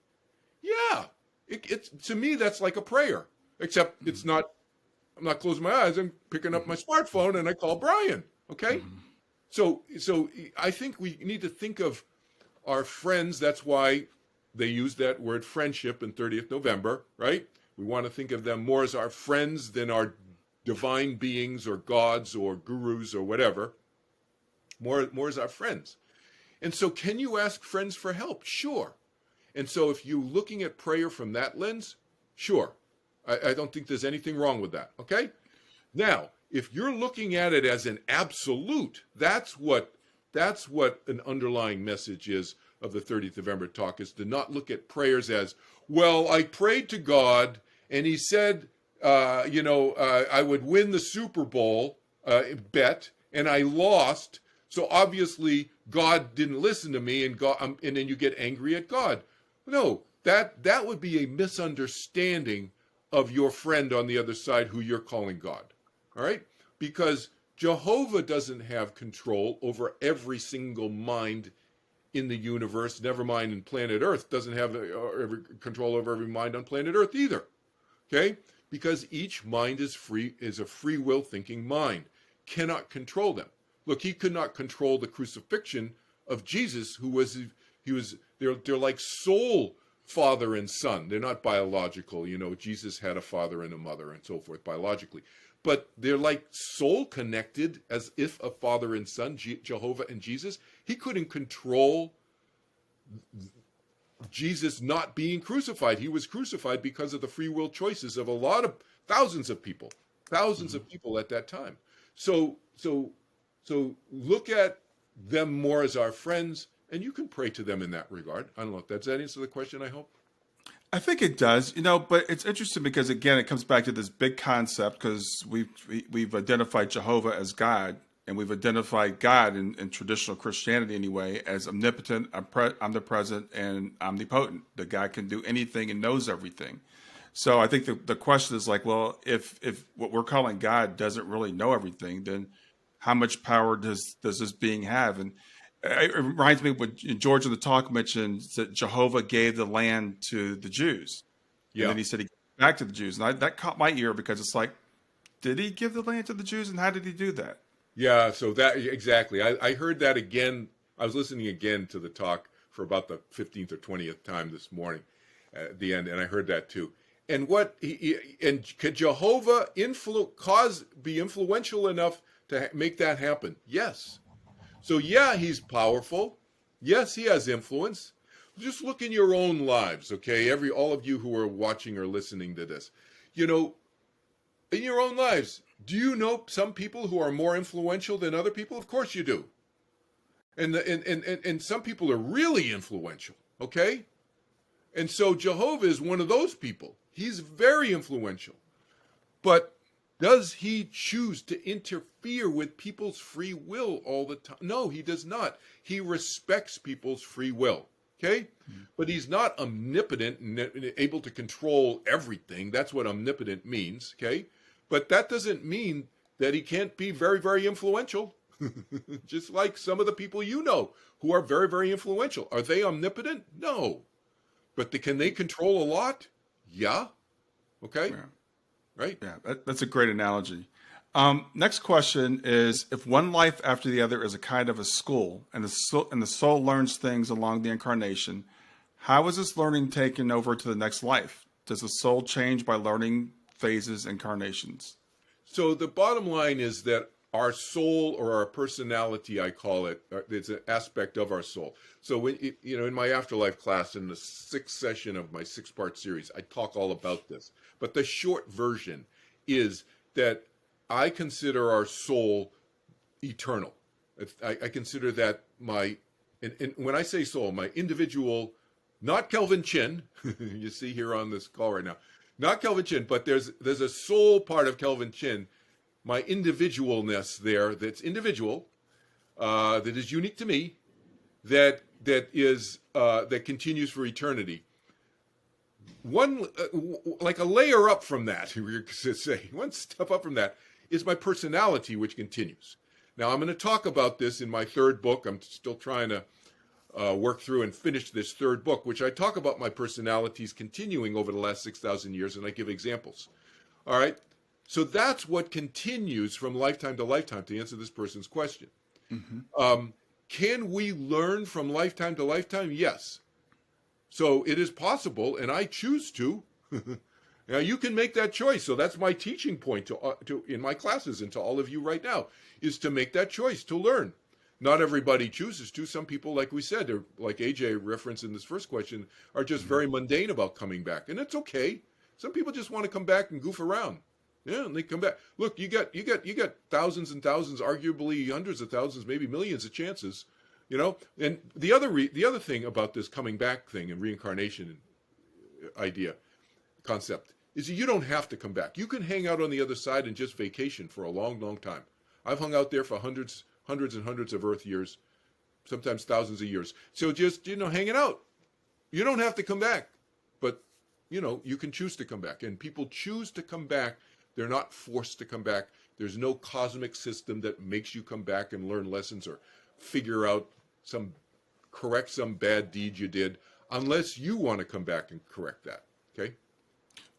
Yeah. It's to me, that's like a prayer, except it's not, I'm not closing my eyes. I'm picking up my smartphone and I call Brian. Okay. So I think we need to think of our friends. That's why they use that word friendship in 30th November, right? We want to think of them more as our friends than our divine beings or gods or gurus or whatever. More as our friends. And so can you ask friends for help? Sure. And so if you're looking at prayer from that lens, sure, I don't think there's anything wrong with that, okay? Now, if you're looking at it as an absolute, that's what an underlying message is of the 30th November talk, is to not look at prayers as, well, I prayed to God and he said, I would win the Super Bowl bet and I lost. So obviously God didn't listen to me, and then you get angry at God. No, that would be a misunderstanding of your friend on the other side who you're calling God. All right? Because Jehovah doesn't have control over every single mind in the universe, never mind in planet Earth, doesn't have control over every mind on planet Earth either. Okay? Because each mind is a free will thinking mind. Cannot control them. Look, he could not control the crucifixion of Jesus, they're like soul father and son. They're not biological. Jesus had a father and a mother and so forth biologically. But they're like soul connected, as if a father and son, Jehovah and Jesus. He couldn't control Jesus not being crucified. He was crucified because of the free will choices of thousands of people at that time. So look at them more as our friends, and you can pray to them in that regard. I don't know. Does that answer the question, I hope? I think it does, but it's interesting because, again, it comes back to this big concept, because we've identified Jehovah as God, and we've identified God in traditional Christianity anyway as omnipotent, omnipresent, and omnipotent. That God can do anything and knows everything. So I think the question is like, well, if what we're calling God doesn't really know everything, then how much power does this being have? And it reminds me what George in the talk mentioned, that Jehovah gave the land to the Jews. Yeah. And then he said he gave it back to the Jews. And that caught my ear, because it's like, did he give the land to the Jews, and how did he do that? Yeah, so that exactly. I heard that again. I was listening again to the talk for about the 15th or 20th time this morning at the end, and I heard that too. And could Jehovah be influential enough to make that happen? Yes. So yeah, he's powerful. Yes, he has influence. Just look in your own lives, okay? All of you who are watching or listening to this, in your own lives, do you know some people who are more influential than other people? Of course you do. And some people are really influential, okay? And so Jehovah is one of those people. He's very influential. But does he choose to interfere with people's free will all the time? No, he does not. He respects people's free will, okay? Mm-hmm. But he's not omnipotent and able to control everything. That's what omnipotent means, okay? But that doesn't mean that he can't be very, very influential. Just like some of the people who are very, very influential. Are they omnipotent? No. But can they control a lot? Yeah. Okay? Yeah. Right? Yeah, that's a great analogy. Next question is, if one life after the other is a kind of a school, and the soul learns things along the incarnation, how is this learning taken over to the next life? Does the soul change by learning phases, incarnations? So the bottom line is that our soul, or our personality, I call it, it's an aspect of our soul. So when in my Afterlife class, in the 6th session of my 6-part series, I talk all about this. But the short version is that I consider our soul eternal. I consider that and when I say soul, my individual, not Kelvin Chin, you see here on this call right now, not Kelvin Chin, but there's a soul part of Kelvin Chin, my individualness there, that's individual, that is unique to me, that continues for eternity. One, like a layer up from that, we could say, one step up from that, is my personality, which continues. Now, I'm going to talk about this in my 3rd book. I'm still trying to work through and finish this 3rd book, which I talk about my personalities continuing over the last 6,000 years, and I give examples. All right? So that's what continues from lifetime to lifetime, to answer this person's question. Mm-hmm. Can we learn from lifetime to lifetime? Yes. So it is possible, and I choose to. Now, you can make that choice. So that's my teaching point to in my classes and to all of you right now, is to make that choice, to learn. Not everybody chooses to. Some people, like we said, they're, like AJ referenced in this first question, are just very mundane about coming back, and it's okay. Some people just want to come back and goof around. Yeah, and they come back. Look, you got thousands and thousands, arguably hundreds of thousands, maybe millions of chances, And the other thing about this coming back thing and reincarnation idea concept is that you don't have to come back. You can hang out on the other side and just vacation for a long, long time. I've hung out there for hundreds and hundreds of Earth years, sometimes thousands of years. So just hanging out. You don't have to come back, but you can choose to come back, and people choose to come back. They're not forced to come back. There's no cosmic system that makes you come back and learn lessons or figure out correct some bad deed you did, unless you want to come back and correct that. Okay.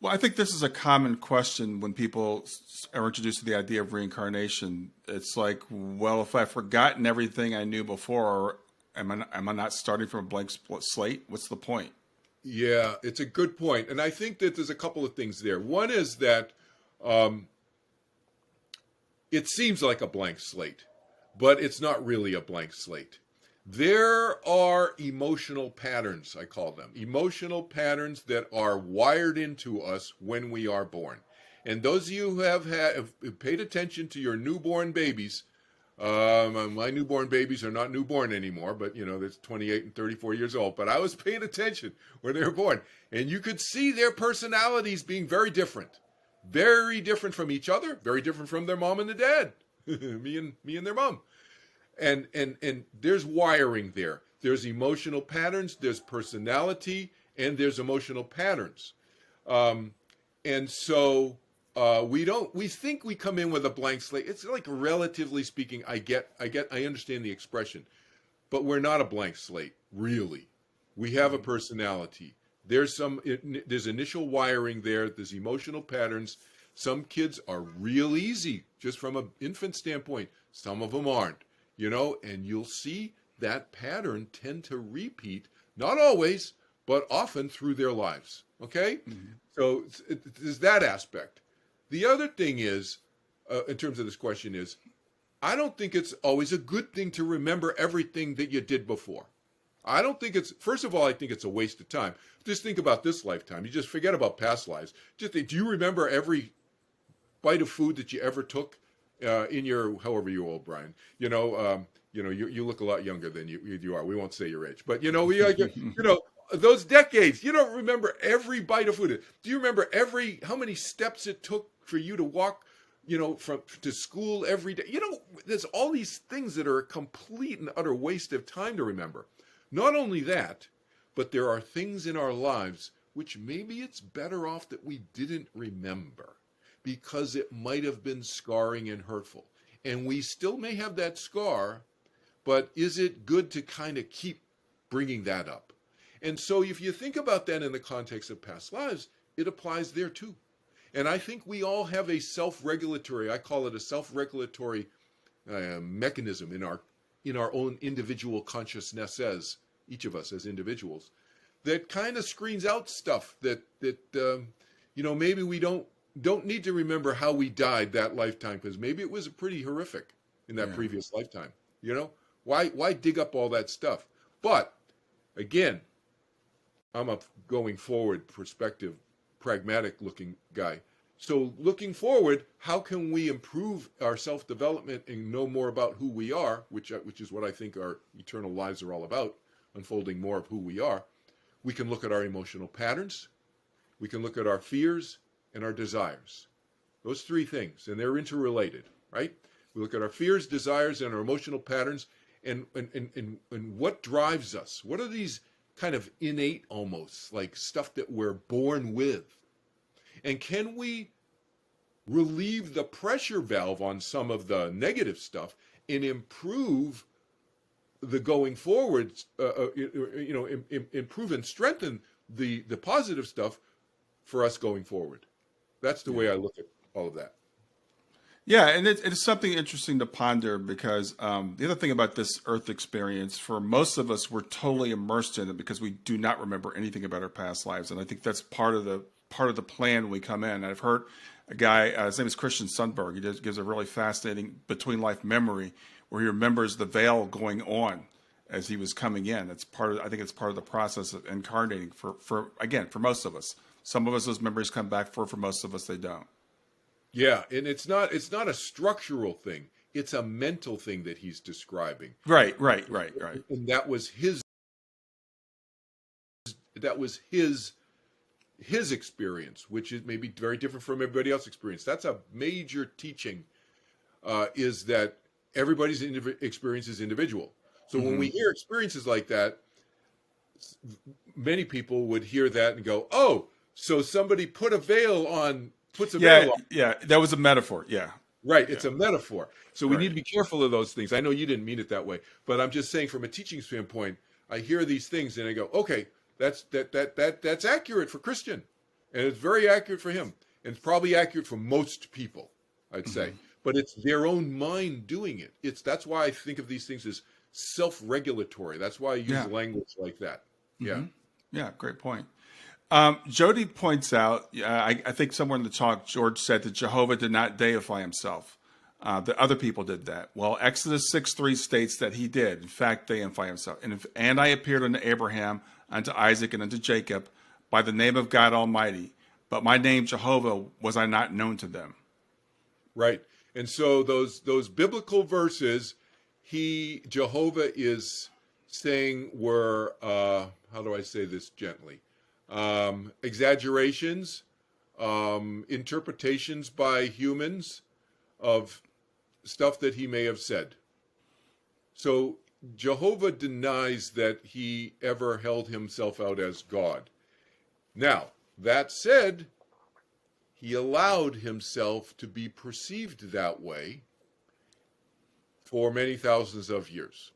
Well, I think this is a common question when people are introduced to the idea of reincarnation. It's like, well, if I've forgotten everything I knew before, am I not starting from a blank slate? What's the point? Yeah, it's a good point. And I think that there's a couple of things there. One is that it seems like a blank slate, but it's not really a blank slate. There are emotional patterns, I call them, emotional patterns that are wired into us when we are born. And those of you who have paid attention to your newborn babies, my newborn babies are not newborn anymore, but that's 28 and 34 years old. But I was paying attention when they were born, and you could see their personalities being very different from each other, very different from their mom and their dad, me and their mom. And there's wiring there. There's emotional patterns, there's personality, and there's emotional patterns. And so we think we come in with a blank slate. It's like, relatively speaking, I understand the expression, but we're not a blank slate, really. We have a personality. There's initial wiring there. There's emotional patterns. Some kids are real easy, just from an infant standpoint. Some of them aren't. And you'll see that pattern tend to repeat, not always, but often through their lives. Okay? Mm-hmm. So there's that aspect. The other thing is, in terms of this question, is I don't think it's always a good thing to remember everything that you did before. I don't think first of all, I think it's a waste of time. Just think about this lifetime. You just forget about past lives. Just think, do you remember every bite of food that you ever took? In your, however you're old, Brian, you look a lot younger than you are. We won't say your age, but those decades. You don't remember every bite of food. Do you remember how many steps it took for you to walk, to school every day? There's all these things that are a complete and utter waste of time to remember. Not only that, but there are things in our lives which maybe it's better off that we didn't remember, because it might have been scarring and hurtful. And we still may have that scar, but is it good to kind of keep bringing that up? And so if you think about that in the context of past lives, it applies there too. And I think we all have a self-regulatory, I call it a self-regulatory mechanism in our own individual consciousnesses, each of us as individuals, that kind of screens out stuff that maybe we don't need to remember how we died that lifetime, because maybe it was pretty horrific in that previous lifetime. Why dig up all that stuff? But again, I'm a going forward perspective, pragmatic looking guy. So looking forward, how can we improve our self-development and know more about who we are, which is what I think our eternal lives are all about, unfolding more of who we are. We can look at our emotional patterns. We can look at our fears and our desires. Those three things, and they're interrelated, right? We look at our fears, desires, and our emotional patterns, and what drives us. What are these kind of innate, almost like stuff that we're born with? And can we relieve the pressure valve on some of the negative stuff and improve the going forward, improve and strengthen the positive stuff for us going forward? That's the way I look at all of that. Yeah, and it's something interesting to ponder, because the other thing about this Earth experience, for most of us, we're totally immersed in it because we do not remember anything about our past lives, and I think that's part of the plan when we come in. I've heard a guy, his name is Christian Sundberg. He gives a really fascinating between life memory, where he remembers the veil going on as he was coming in. It's part of, I think it's part of the process of incarnating for again, for most of us. Some of us, those memories come back for most of us, they don't. Yeah, and it's not a structural thing. It's a mental thing that he's describing. Right. And that was his experience, which is maybe very different from everybody else's experience. That's a major teaching, is that everybody's experience is individual. So when we hear experiences like that, many people would hear that and go, "Oh, so somebody puts a veil on." Yeah, that was a metaphor. Yeah. Right, it's a metaphor. So we Right. need to be careful of those things. I know you didn't mean it that way, but I'm just saying from a teaching standpoint, I hear these things and I go, "Okay, that's accurate for Christian." And it's very accurate for him. And it's probably accurate for most people, I'd say. But it's their own mind doing it. That's why I think of these things as self-regulatory. That's why I use language like that. Yeah. Yeah, great point. Jody points out, I think somewhere in the talk, George said that Jehovah did not deify himself. That other people did that. Well, Exodus 6:3 states that he did, in fact, deify himself. And I appeared unto Abraham, unto Isaac, and unto Jacob by the name of God Almighty. But my name, Jehovah, was I not known to them. Right. And so those biblical verses, Jehovah is saying were, how do I say this gently? Exaggerations, interpretations by humans of stuff that he may have said. So Jehovah denies that he ever held himself out as God. Now, that said, he allowed himself to be perceived that way for many thousands of years.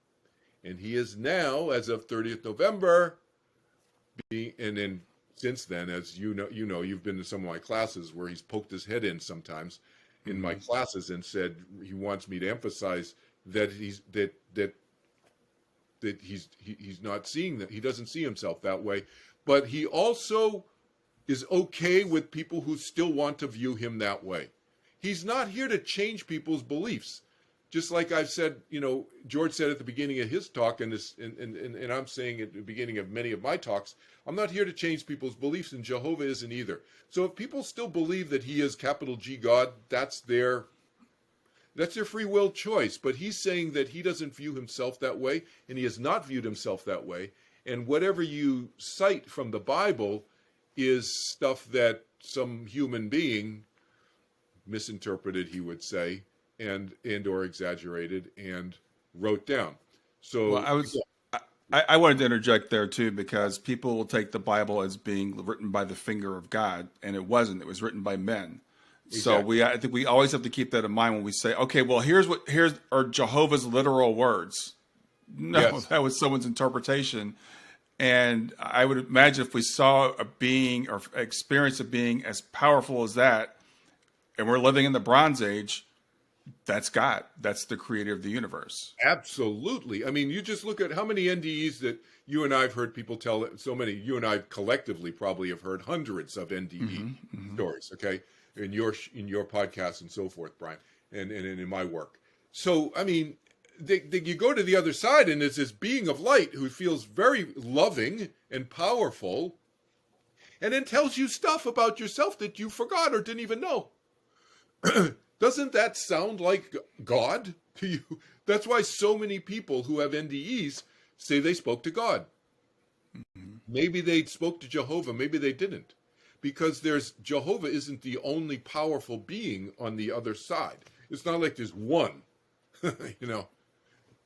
And he is now, as of 30th November, and then since then, as you know, you've been to some of my classes where he's poked his head in sometimes in my classes and said he wants me to emphasize that he's not seeing that, he doesn't see himself that way, but he also is okay with people who still want to view him that way. He's not here to change people's beliefs. Just like I've said, George said at the beginning of his talk, and I'm saying at the beginning of many of my talks, I'm not here to change people's beliefs, and Jehovah isn't either. So if people still believe that he is capital G God, that's their free will choice. But he's saying that he doesn't view himself that way, and he has not viewed himself that way. And whatever you cite from the Bible is stuff that some human being misinterpreted, he would say, and or exaggerated and wrote down. So Well, I wanted to interject there too, because people will take the Bible as being written by the finger of God, and it wasn't. It was written by men. Exactly. So I think we always have to keep that in mind when we say, okay, well, here's are Jehovah's literal words. No, Yes. that was someone's interpretation. And I would imagine if we saw a being or experience a being as powerful as that, and we're living in the Bronze Age, that's God. That's the creator of the universe. Absolutely. I mean, you just look at how many NDEs that you and I have heard people tell. So many. You and I collectively probably have heard hundreds of NDE stories. Okay, in your podcast and so forth, Brian, and in my work. So I mean, you go to the other side, and it's this being of light who feels very loving and powerful, and then tells you stuff about yourself that you forgot or didn't even know. Doesn't that sound like God to you? That's why so many people who have NDEs say they spoke to God. Maybe they spoke to Jehovah, maybe they didn't. Because Jehovah isn't the only powerful being on the other side. It's not like there's one.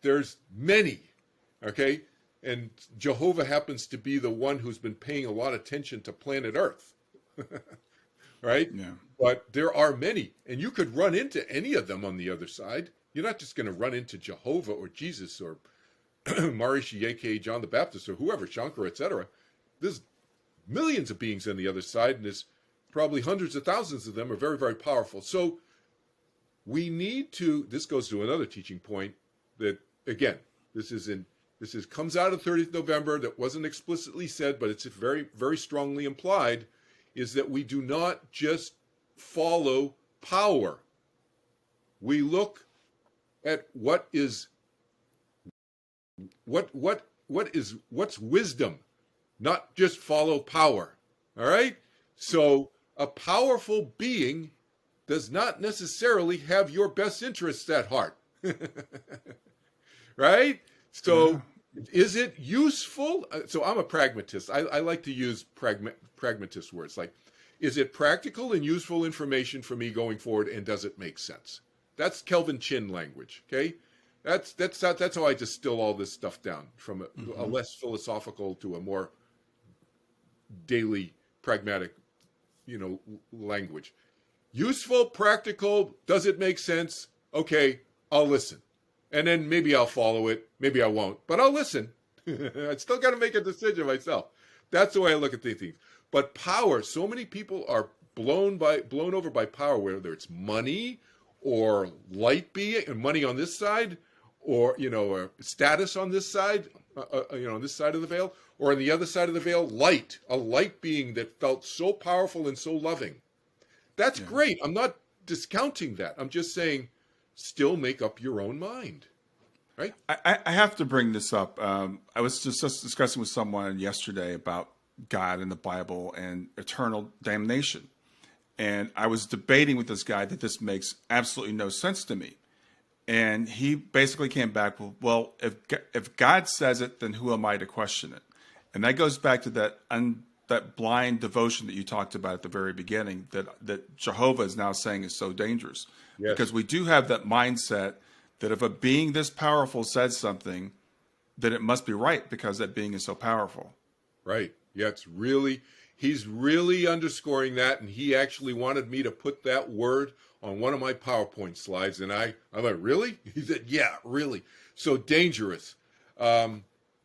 There's many. Okay? And Jehovah happens to be the one who's been paying a lot of attention to planet Earth. Right? Yeah. But there are many, and you could run into any of them on the other side. You're not just going to run into Jehovah or Jesus or Maharishi, a.k.a. John the Baptist, or whoever, Shankar, etc. There's millions of beings on the other side, and there's probably hundreds of thousands of them are very, very powerful. So we need to, this goes to another teaching point that, again, this comes out of 30th November, that wasn't explicitly said, but it's very, very strongly implied, is that we do not just follow power. We look at what's wisdom, not just follow power. All right? So a powerful being does not necessarily have your best interests at heart. Right? So is it useful? So I'm a pragmatist. I like to use pragmatist words. Like, is it practical and useful information for me going forward, and does it make sense? That's Kelvin Chin language, okay? That's how I distill all this stuff down from a less philosophical to a more daily pragmatic, language. Useful, practical, does it make sense? Okay, I'll listen. And then maybe I'll follow it, maybe I won't, but I'll listen. I still got to make a decision myself. That's the way I look at these things. But power, so many people are blown over by power, whether it's money or light being, money on this side, or or status on this side, on this side of the veil, or on the other side of the veil, light, a light being that felt so powerful and so loving. That's great. I'm not discounting that. I'm just saying, still make up your own mind, right? I have to bring this up. I was just discussing with someone yesterday about God and the Bible and eternal damnation. And I was debating with this guy that this makes absolutely no sense to me. And he basically came back with, well, if God says it, then who am I to question it? And that goes back to that blind devotion that you talked about at the very beginning, that Jehovah is now saying is so dangerous. Yes. Because we do have that mindset that if a being this powerful said something, then it must be right because that being is so powerful. Right. Yeah, he's really underscoring that, and he actually wanted me to put that word on one of my PowerPoint slides, and I'm like, really? He said, yeah, really. So dangerous,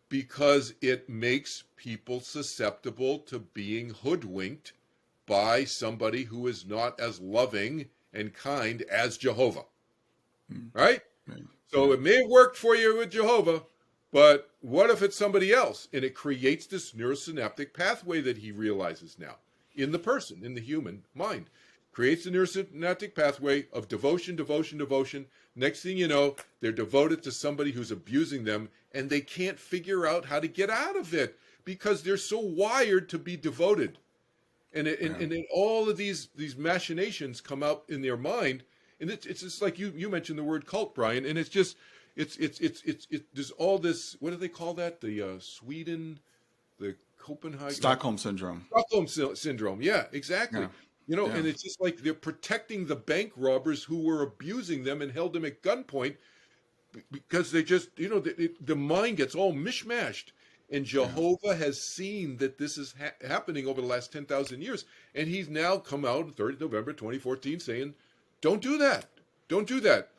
because it makes people susceptible to being hoodwinked by somebody who is not as loving and kind as Jehovah, right? So it may have worked for you with Jehovah, but what if it's somebody else? And it creates this neurosynaptic pathway that he realizes now in the person, in the human mind. Creates a neurosynaptic pathway of devotion, devotion, devotion. Next thing you know, they're devoted to somebody who's abusing them, and they can't figure out how to get out of it because they're so wired to be devoted. And then all of these machinations come out in their mind, and it's just like you mentioned the word cult, Brian, and it's just it's there's all this, what do they call that? The Sweden, the Copenhagen Stockholm syndrome. Stockholm syndrome. Yeah, exactly. Yeah. And it's just like they're protecting the bank robbers who were abusing them and held them at gunpoint because they just, the mind gets all mishmashed. And Jehovah has seen that this is happening over the last 10,000 years. And he's now come out 30th November 2014 saying, don't do that. Don't do that.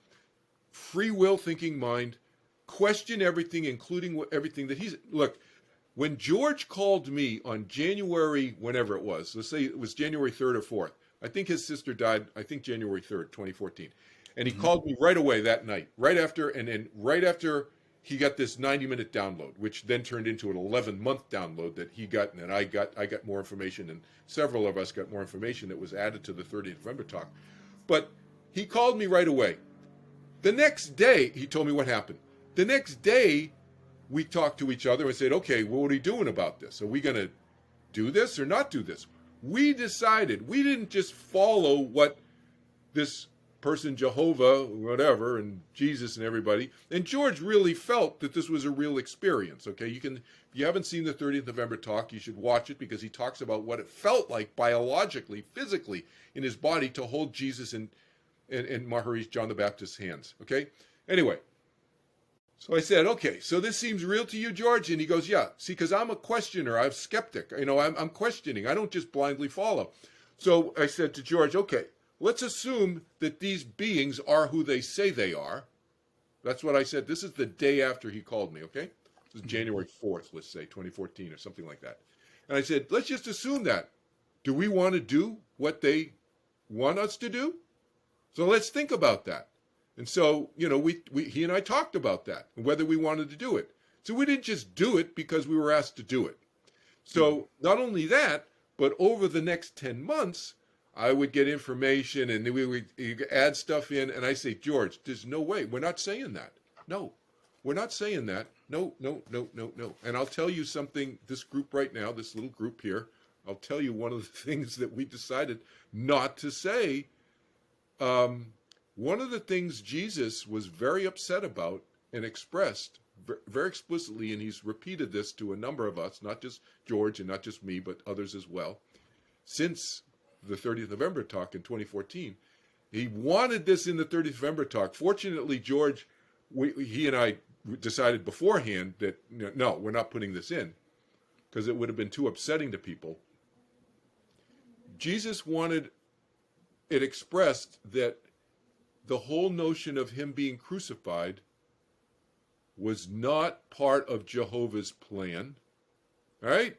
Free will thinking mind, question everything, including everything that look, when George called me on January, whenever it was, let's say it was January 3rd or 4th. I think his sister died, January 3rd, 2014. And he called me right away that night, right after he got this 90-minute download, which then turned into an 11-month download that he got, and I got more information, and several of us got more information that was added to the 30th November talk. But he called me right away. The next day, he told me what happened. The next day, we talked to each other and said, okay, well, what are we doing about this? Are we going to do this or not do this? We decided. We didn't just follow what this person, Jehovah, whatever, and Jesus and everybody. And George really felt that this was a real experience, okay? If you haven't seen the 30th November talk, you should watch it because he talks about what it felt like biologically, physically, in his body to hold Jesus in Maharis, John the Baptist's hands, okay? Anyway, so I said, okay, so this seems real to you, George? And he goes, yeah. See, because I'm a questioner. I'm a skeptic. I'm questioning. I don't just blindly follow. So I said to George, okay, let's assume that these beings are who they say they are. That's what I said. This is the day after he called me, okay? This is January 4th, let's say, 2014 or something like that. And I said, let's just assume that. Do we want to do what they want us to do? So let's think about that. And so, he and I talked about that, and whether we wanted to do it. So we didn't just do it because we were asked to do it. So not only that, but over the next 10 months, I would get information, and we would add stuff in, and I say, George, there's no way. We're not saying that. No, we're not saying that. No, no, no, no, no. And I'll tell you something, this group right now, this little group here, I'll tell you one of the things that we decided not to say. One of the things Jesus was very upset about and expressed very explicitly, and he's repeated this to a number of us, not just George and not just me, but others as well, since the 30th November talk in 2014. He wanted this in the 30th November talk. Fortunately, George, he and I decided beforehand that, no, we're not putting this in because it would have been too upsetting to people. Jesus wanted it expressed that the whole notion of him being crucified was not part of Jehovah's plan. All right?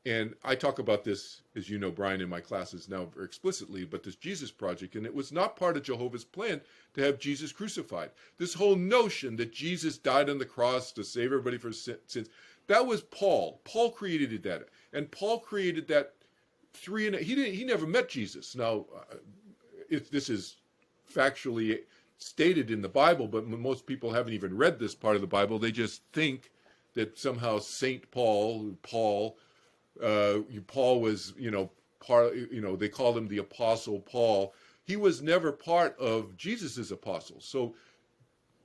And I talk about this, as you know, Brian, in my classes now very explicitly, but this Jesus Project, and it was not part of Jehovah's plan to have Jesus crucified. This whole notion that Jesus died on the cross to save everybody for sins, that was Paul. Paul created that. And Paul created that he never met Jesus. Now, this is factually stated in the Bible, but most people haven't even read this part of the Bible. They just think that somehow Saint Paul was, they called him the Apostle Paul. He was never part of Jesus's apostles. So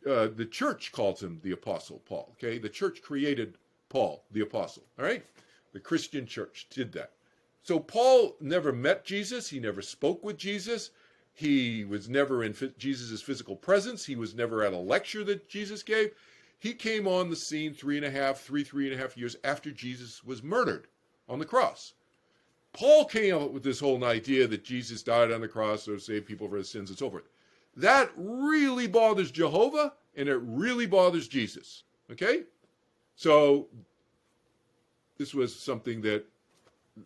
the church calls him the Apostle Paul. Okay, the church created Paul, the apostle. All right, the Christian church did that. So Paul never met Jesus. He never spoke with Jesus. He was never in Jesus' physical presence. He was never at a lecture that Jesus gave. He came on the scene 3.5 years after Jesus was murdered on the cross. Paul came up with this whole idea that Jesus died on the cross to save people for his sins and so forth. That really bothers Jehovah, and it really bothers Jesus. Okay? So this was something that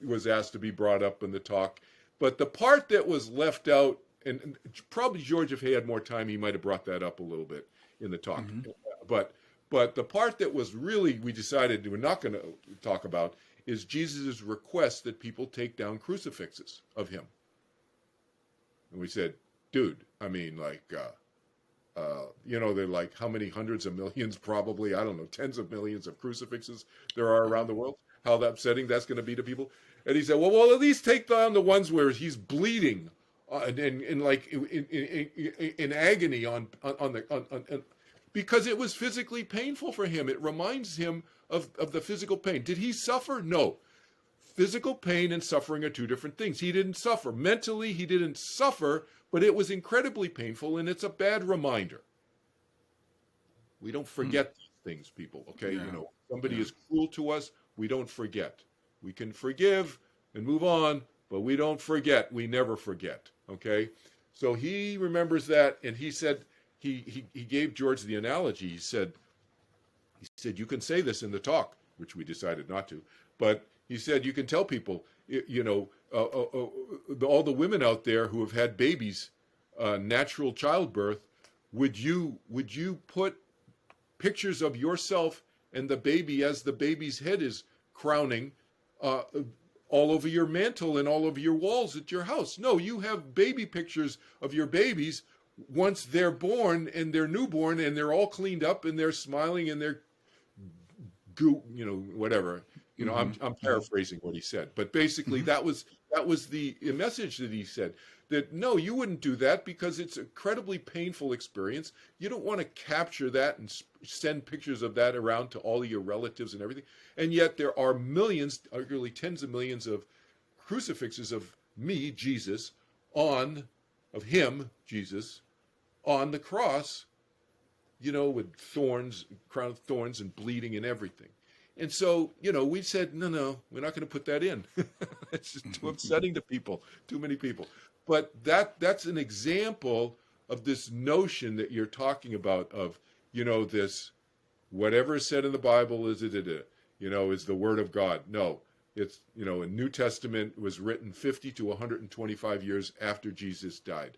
was asked to be brought up in the talk. But the part that was left out, and probably George, if he had more time, he might have brought that up a little bit in the talk. Mm-hmm. But the part that was really, we decided we're not going to talk about, is Jesus' request that people take down crucifixes of him. And we said, dude, I mean, they're like how many hundreds of millions, probably, I don't know, tens of millions of crucifixes there are around the world. How upsetting that's going to be to people. And he said, well, at least take down the ones where he's bleeding in agony on because it was physically painful for him. It reminds him of the physical pain. Did he suffer? No. Physical pain and suffering are two different things. He didn't suffer. Mentally, he didn't suffer, but it was incredibly painful, and it's a bad reminder. We don't forget these things, people, okay? Yeah. Somebody is cruel to us, we don't forget. We can forgive and move on, but we don't forget. We never forget, okay? So he remembers that, and he said, he gave George the analogy. He said, you can say this in the talk, which we decided not to, but he said, you can tell people, all the women out there who have had babies, natural childbirth, would you put pictures of yourself and the baby as the baby's head is crowning all over your mantle and all over your walls at your house? No, you have baby pictures of your babies once they're born and they're newborn and they're all cleaned up and they're smiling and they're whatever. I'm paraphrasing what he said, but basically that was the message that he said, that no, you wouldn't do that because it's an incredibly painful experience. You don't want to capture that and send pictures of that around to all of your relatives and everything. And yet there are millions, arguably tens of millions of crucifixes of me, Jesus, of him, Jesus, on the cross, with thorns, crown of thorns and bleeding and everything. And so, we said, no, we're not going to put that in. It's just too upsetting to people, too many people. But that's an example of this notion that you're talking about of, this, whatever is said in the Bible is is the word of God. No, it's, a New Testament was written 50 to 125 years after Jesus died,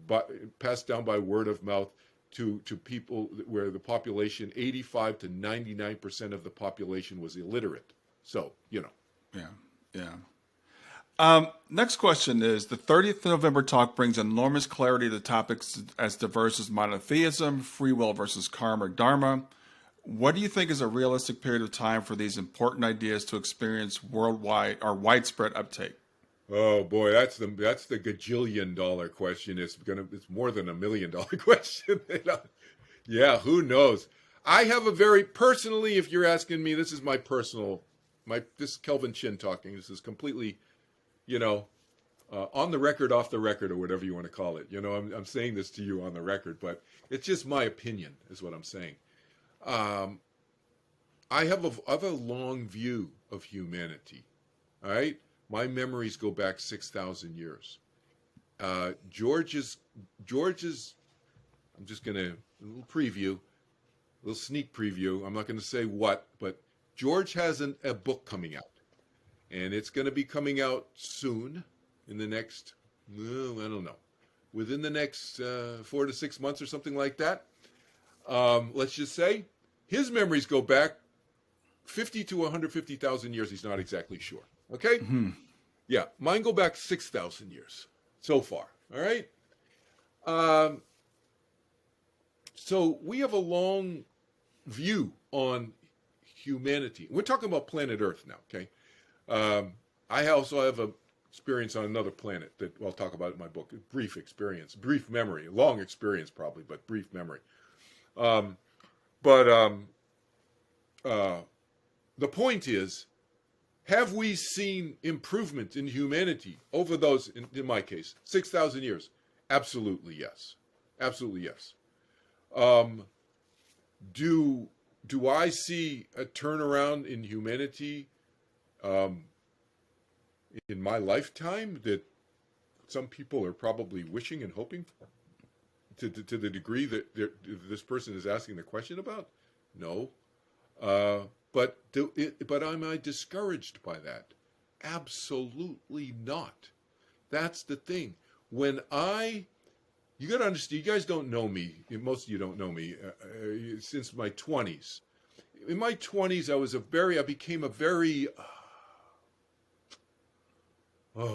but passed down by word of mouth to people where the population, 85 to 99% of the population was illiterate. So, Yeah. Next question is, the 30th November talk brings enormous clarity to topics as diverse as monotheism, free will versus karma or dharma. What do you think is a realistic period of time for these important ideas to experience worldwide or widespread uptake? Oh boy, that's the gajillion-dollar question. It's more than $1 million question. Yeah, who knows? I have a very personally, if you're asking me, this is my personal, this is Kelvin Chin talking. This is completely, you know, on the record, off the record, or whatever you want to call it. I'm saying this to you on the record, but it's just my opinion, is what I'm saying. I have a long view of humanity. All right, my memories go back 6,000 years. George's. I'm just gonna a little preview, a little sneak preview. I'm not going to say what, but George has a book coming out, and it's going to be coming out soon, in the next, I don't know, within the next 4 to 6 months or something like that. Let's just say his memories go back 50 to 150,000 years. He's not exactly sure. Okay? Mm-hmm. Yeah, mine go back 6,000 years so far. All right? So we have a long view on humanity. We're talking about planet Earth now, okay? I also have a experience on another planet that I'll talk about in my book. A brief experience, brief memory, long experience probably, but brief memory. The point is, have we seen improvement in humanity over those, in my case, 6,000 years? Absolutely yes. Absolutely yes. Do I see a turnaround in humanity in my lifetime that some people are probably wishing and hoping for, to the degree that this person is asking the question about? No. But am I discouraged by that? Absolutely not. That's the thing. You got to understand, you guys don't know me, most of you don't know me, since my 20s. In my 20s, I became a very, I don't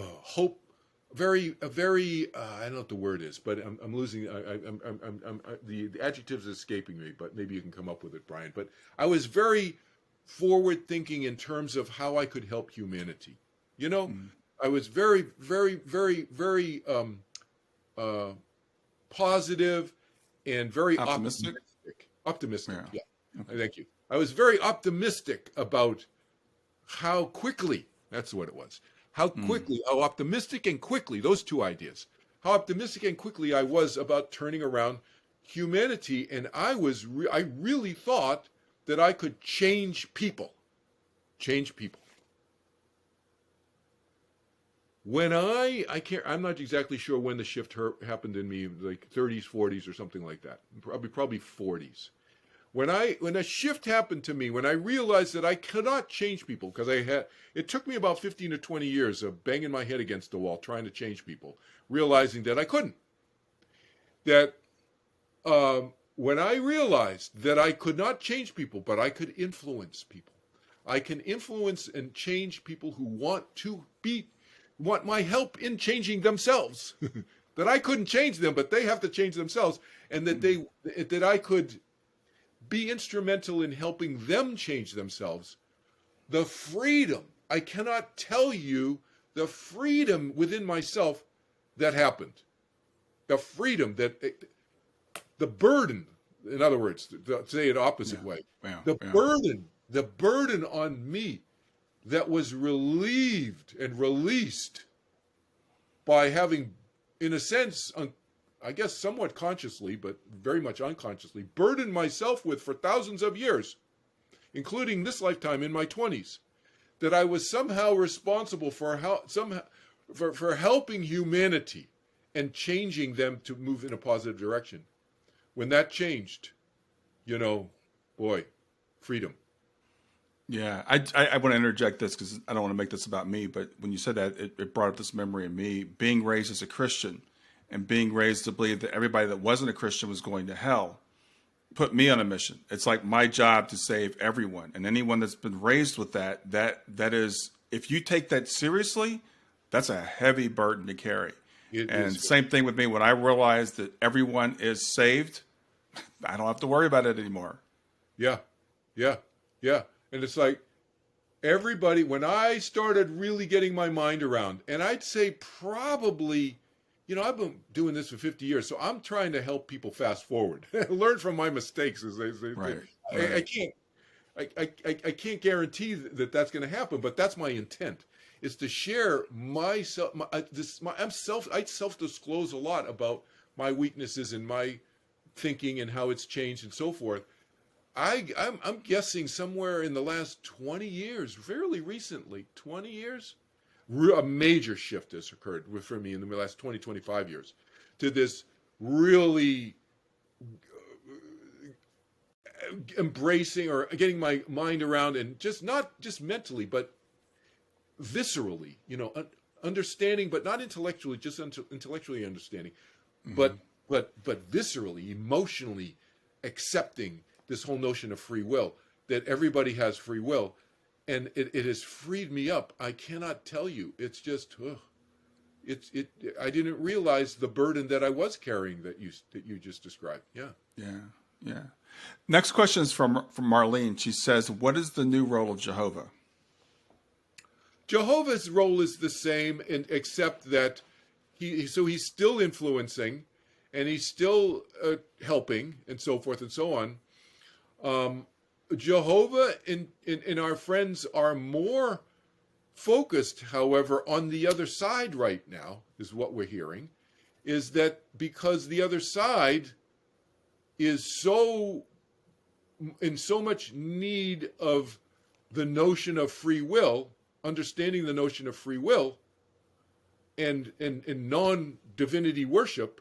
know what the word is, but I'm losing, the adjectives are escaping me, but maybe you can come up with it, Brian. But I was very forward thinking in terms of how I could help humanity. I was very, very, very, very positive and very optimistic. Yeah. Okay. Thank you. I was very optimistic about how quickly, that's what it was, how optimistic and quickly, those two ideas, how optimistic and quickly I was about turning around humanity. And I really thought that I could change people. When I'm not exactly sure when the shift happened in me, like 30s, 40s or something like that. Probably 40s. When a shift happened to me, when I realized that I cannot change people, because it took me about 15 to 20 years of banging my head against the wall trying to change people, realizing that I couldn't. That when I realized that I could not change people, but I could influence people. I can influence and change people who want my help in changing themselves. That I couldn't change them, but they have to change themselves, and that I could be instrumental in helping them change themselves. The freedom, I cannot tell you the freedom within myself that happened. The freedom the burden, in other words, to say it opposite way, the burden on me that was relieved and released by having, in a sense, I guess somewhat consciously, but very much unconsciously, burdened myself with for thousands of years, including this lifetime in my 20s, that I was somehow responsible for helping humanity and changing them to move in a positive direction. When that changed, boy, freedom. Yeah, I want to interject this because I don't want to make this about me, but when you said that, it brought up this memory of me being raised as a Christian and being raised to believe that everybody that wasn't a Christian was going to hell, put me on a mission. It's like my job to save everyone. And anyone that's been raised with that is, if you take that seriously, That's a heavy burden to carry. It And is. same thing with me. When I realized that everyone is saved, I don't have to worry about it anymore. Yeah, yeah, yeah. And it's like everybody, when I started really getting my mind around, and I'd say probably, I've been doing this for 50 years, so I'm trying to help people fast forward, learn from my mistakes, as they say. Right. I can't, I can't guarantee that that's going to happen, but that's my intent. Is to share myself. I self-disclose a lot about my weaknesses and my thinking and how it's changed and so forth. I'm guessing somewhere in the last 20 years, fairly recently, 20 years, a major shift has occurred for me in the last 20, 25 years to this really embracing or getting my mind around, and just not just mentally, but viscerally, understanding, but not intellectually, just intellectually understanding, but viscerally, emotionally accepting this whole notion of free will, that everybody has free will, and it has freed me up. I cannot tell you. It's just, I didn't realize the burden that I was carrying that you just described. Yeah. Yeah. Yeah. Next question is from Marlene. She says, "What is the new role of Jehovah?" Jehovah's role is the same, except that he's still influencing, and he's still helping, and so forth and so on. Jehovah and our friends are more focused, however, on the other side right now, is what we're hearing, is that because the other side is in so much need of the notion of free will, understanding the notion of free will, and non-divinity worship,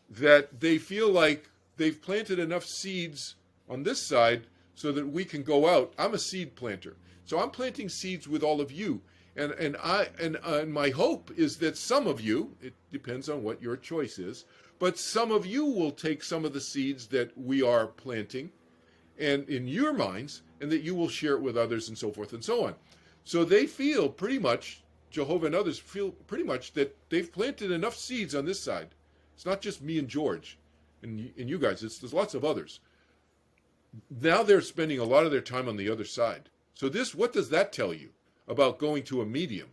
that they feel like they've planted enough seeds on this side so that we can go out. I'm a seed planter, so I'm planting seeds with all of you, and my hope is that some of you, it depends on what your choice is, but some of you will take some of the seeds that we are planting, and in your minds, and that you will share it with others, and so forth and so on. So they feel pretty much, Jehovah and others feel pretty much, that they've planted enough seeds on this side. It's not just me and George and you guys, there's lots of others. Now they're spending a lot of their time on the other side. So what does that tell you about going to a medium,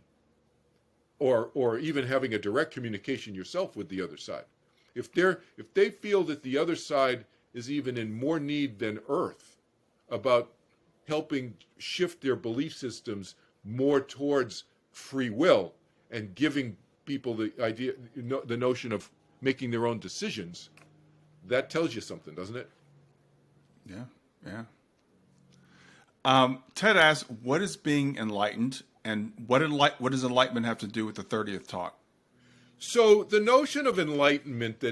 or even having a direct communication yourself with the other side? If they feel that the other side is even in more need than Earth about helping shift their belief systems more towards free will and giving people the notion of making their own decisions, that tells you something, doesn't it? Yeah. Ted asks, "What is being enlightened, and what does enlightenment have to do with the 30th talk?" So the notion of enlightenment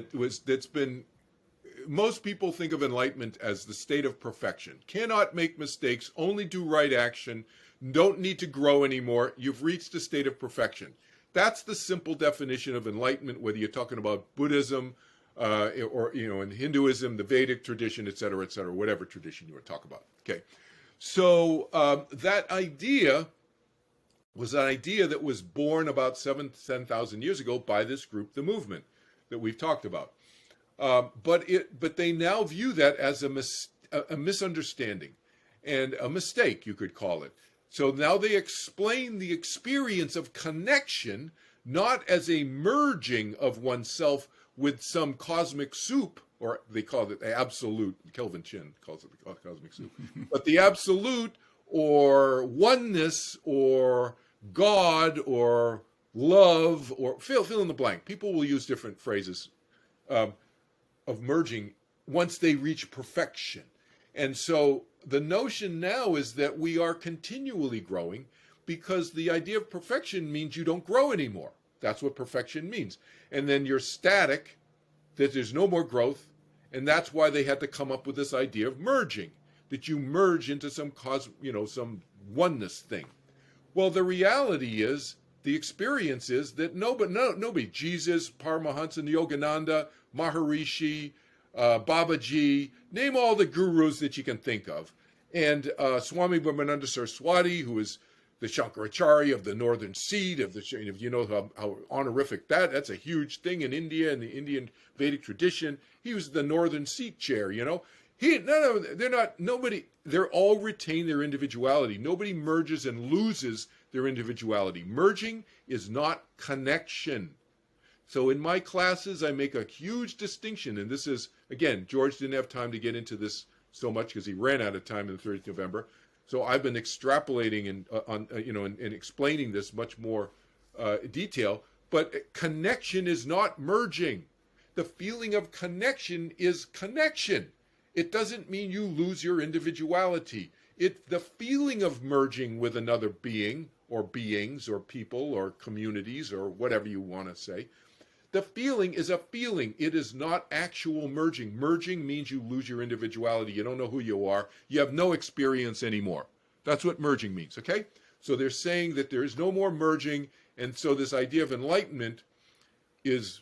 most people think of enlightenment as the state of perfection. Cannot make mistakes, only do right action, don't need to grow anymore. You've reached a state of perfection. That's the simple definition of enlightenment, whether you're talking about Buddhism or in Hinduism, the Vedic tradition, et cetera, whatever tradition you want to talk about. Okay, so that idea was an idea that was born about 10,000 years ago by this group, the movement that we've talked about. But they now view that as a misunderstanding and a mistake, you could call it. So now they explain the experience of connection not as a merging of oneself with some cosmic soup, or they call it the absolute. Kelvin Chin calls it the cosmic soup, but the absolute, or oneness, or God, or love, or fill in the blank. People will use different phrases of merging once they reach perfection. And so the notion now is that we are continually growing, because the idea of perfection means you don't grow anymore. That's what perfection means. And then you're static, that there's no more growth, and that's why they had to come up with this idea of merging, that you merge into some some oneness thing. Well, the reality is, the experience is that nobody, Jesus, Paramahansa, Yogananda, Maharishi, Babaji, name all the gurus that you can think of, and Swami Brahmananda Saraswati, who is the Shankaracharya of the northern seed of the, if you know how honorific that's a huge thing in India and the Indian Vedic tradition. He was the northern seat chair, they're all retain their individuality. Nobody merges and loses their individuality. Merging is not connection. So in my classes, I make a huge distinction, and this is, again, George didn't have time to get into this so much because he ran out of time on the 30th of November. So I've been extrapolating and explaining this much more detail. But connection is not merging. The feeling of connection is connection. It doesn't mean you lose your individuality. The feeling of merging with another being or beings or people or communities or whatever you want to say. The feeling is a feeling. It is not actual merging. Merging means you lose your individuality. You don't know who you are. You have no experience anymore. That's what merging means, okay? So they're saying that there is no more merging, and so this idea of enlightenment is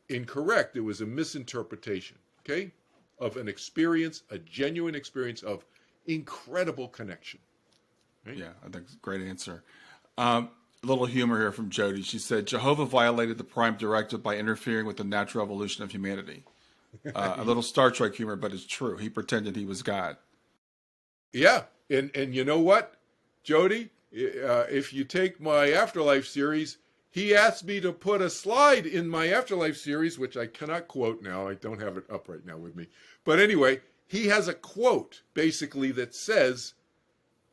incorrect. It was a misinterpretation, okay, of an experience, a genuine experience of incredible connection. Right? Yeah, I think it's a great answer. A little humor here from Jody. She said, Jehovah violated the prime directive by interfering with the natural evolution of humanity. A little Star Trek humor, but it's true. He pretended he was God. Yeah, and you know what, Jody? If you take my Afterlife series, he asked me to put a slide in my Afterlife series, which I cannot quote now. I don't have it up right now with me. But anyway, he has a quote, basically, that says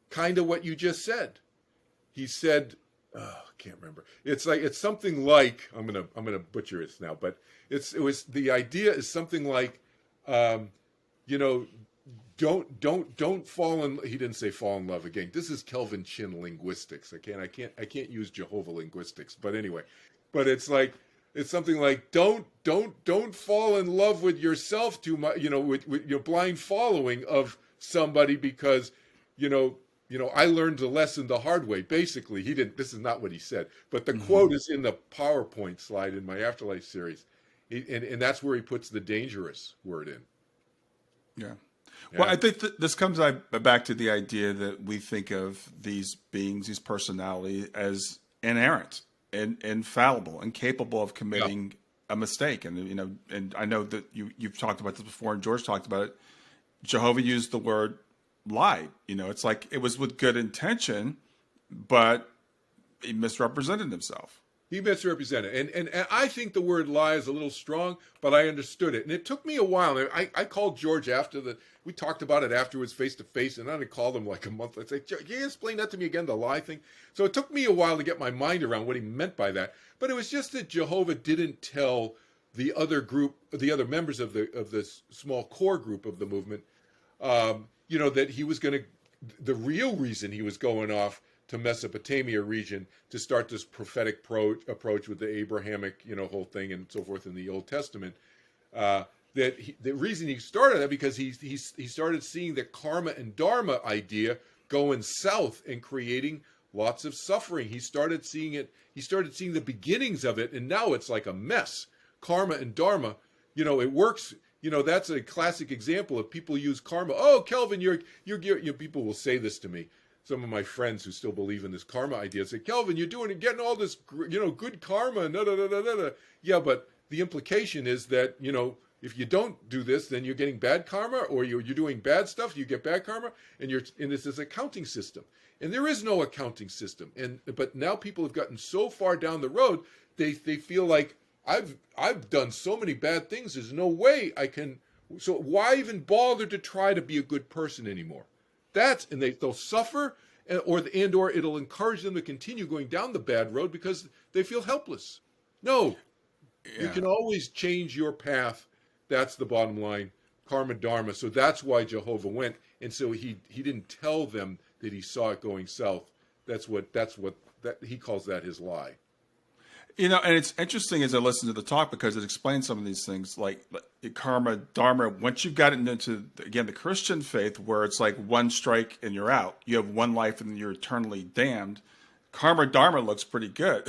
kind of what you just said. He said... I can't remember. It's something like I'm gonna butcher it now, but the idea is something like, don't fall in. He didn't say fall in love again. This is Kelvin Chin linguistics. I can't use Jehovah linguistics. But anyway, it's something like don't fall in love with yourself too much. With your blind following of somebody because I learned the lesson the hard way. Basically, he didn't. This is not what he said, but the quote is in the PowerPoint slide in my Afterlife series, and that's where he puts the dangerous word in. Yeah. Well, I think this comes back to the idea that we think of these beings, these personalities, as inerrant and infallible and capable of committing a mistake. And and I know that you've talked about this before, and George talked about it. Jehovah used the word lied. It's like it was with good intention, but he misrepresented himself. He misrepresented. And I think the word lie is a little strong, but I understood it. And it took me a while. I called George we talked about it afterwards face to face, and then I called him like a month. I'd say, can you explain that to me again, the lie thing? So it took me a while to get my mind around what he meant by that. But it was just that Jehovah didn't tell the other members of this small core group of the movement, that he was going to, the real reason he was going off to Mesopotamia region to start this prophetic approach with the Abrahamic, whole thing and so forth in the Old Testament. The reason he started that because he started seeing the karma and dharma idea going south and creating lots of suffering. He started seeing it. He started seeing the beginnings of it, and now it's like a mess. Karma and dharma, it works. That's a classic example of people use karma. Oh, Kelvin, you're people will say this to me. Some of my friends who still believe in this karma idea say, Kelvin, you're getting all this, good karma. Yeah, but the implication is that, if you don't do this, then you're getting bad karma, or you're doing bad stuff, you get bad karma, and this is an accounting system. And there is no accounting system. But now people have gotten so far down the road, they feel like, I've done so many bad things. There's no way I can. So why even bother to try to be a good person anymore? They'll suffer, or it'll encourage them to continue going down the bad road because they feel helpless. No, you can always change your path. That's the bottom line. Karma dharma. So that's why Jehovah went, and so he didn't tell them that he saw it going south. That's what he calls that his lie. And it's interesting as I listen to the talk because it explains some of these things like karma, dharma. Once you've gotten into, again, the Christian faith where it's like one strike and you're out. You have one life and you're eternally damned. Karma, dharma looks pretty good.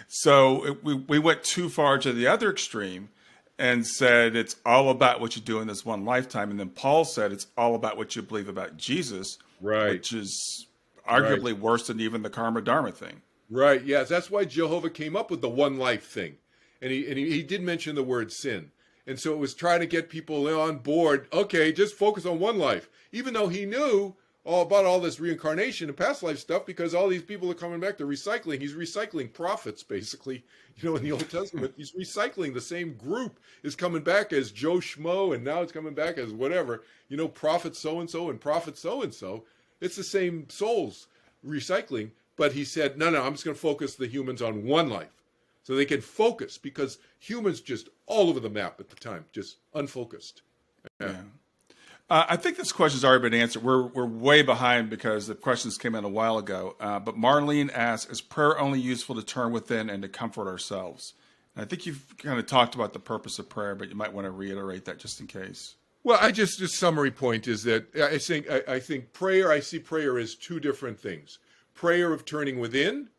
So we went too far to the other extreme and said it's all about what you do in this one lifetime. And then Paul said it's all about what you believe about Jesus. Right. Which is Right. arguably worse than even the karma dharma thing. Right. Yes. That's why Jehovah came up with the one life thing. And he did mention the word sin. And so it was trying to get people on board. Okay, just focus on one life. Even though he knew all about all this reincarnation and past life stuff, because all these people are coming back to recycling. He's recycling prophets, basically. In the Old Testament, he's recycling. The same group is coming back as Joe Schmo, and now it's coming back as whatever. Prophet so-and-so and prophet so-and-so. It's the same souls recycling. But he said, no, I'm just going to focus the humans on one life. So they can focus, because humans just all over the map at the time, just unfocused. Yeah. I think this question's already been answered. We're way behind because the questions came in a while ago. But Marlene asks, is prayer only useful to turn within and to comfort ourselves? And I think you've kind of talked about the purpose of prayer, but you might want to reiterate that just in case. Well, the summary point is that I think prayer, I see prayer as two different things. Prayer of turning within.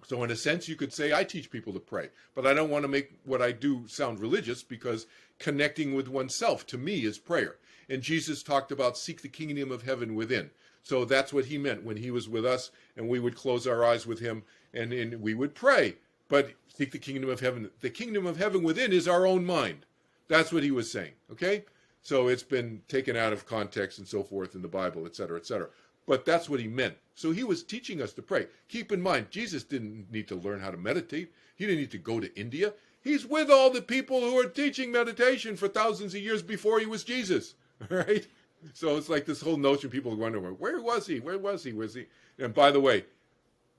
So in a sense, you could say I teach people to pray, but I don't want to make what I do sound religious, because connecting with oneself to me is prayer. And Jesus talked about seek the kingdom of heaven within. So that's what he meant when he was with us, and we would close our eyes with him and we would pray. But seek the kingdom of heaven. The kingdom of heaven within is our own mind. That's what he was saying. Okay? So it's been taken out of context and so forth in the Bible, et cetera, et cetera. But that's what he meant. So he was teaching us to pray. Keep in mind, Jesus didn't need to learn how to meditate. He didn't need to go to India. He's with all the people who are teaching meditation for thousands of years before he was Jesus. All right? So it's like this whole notion, people wonder, where was he? Where was he? Was he? And by the way,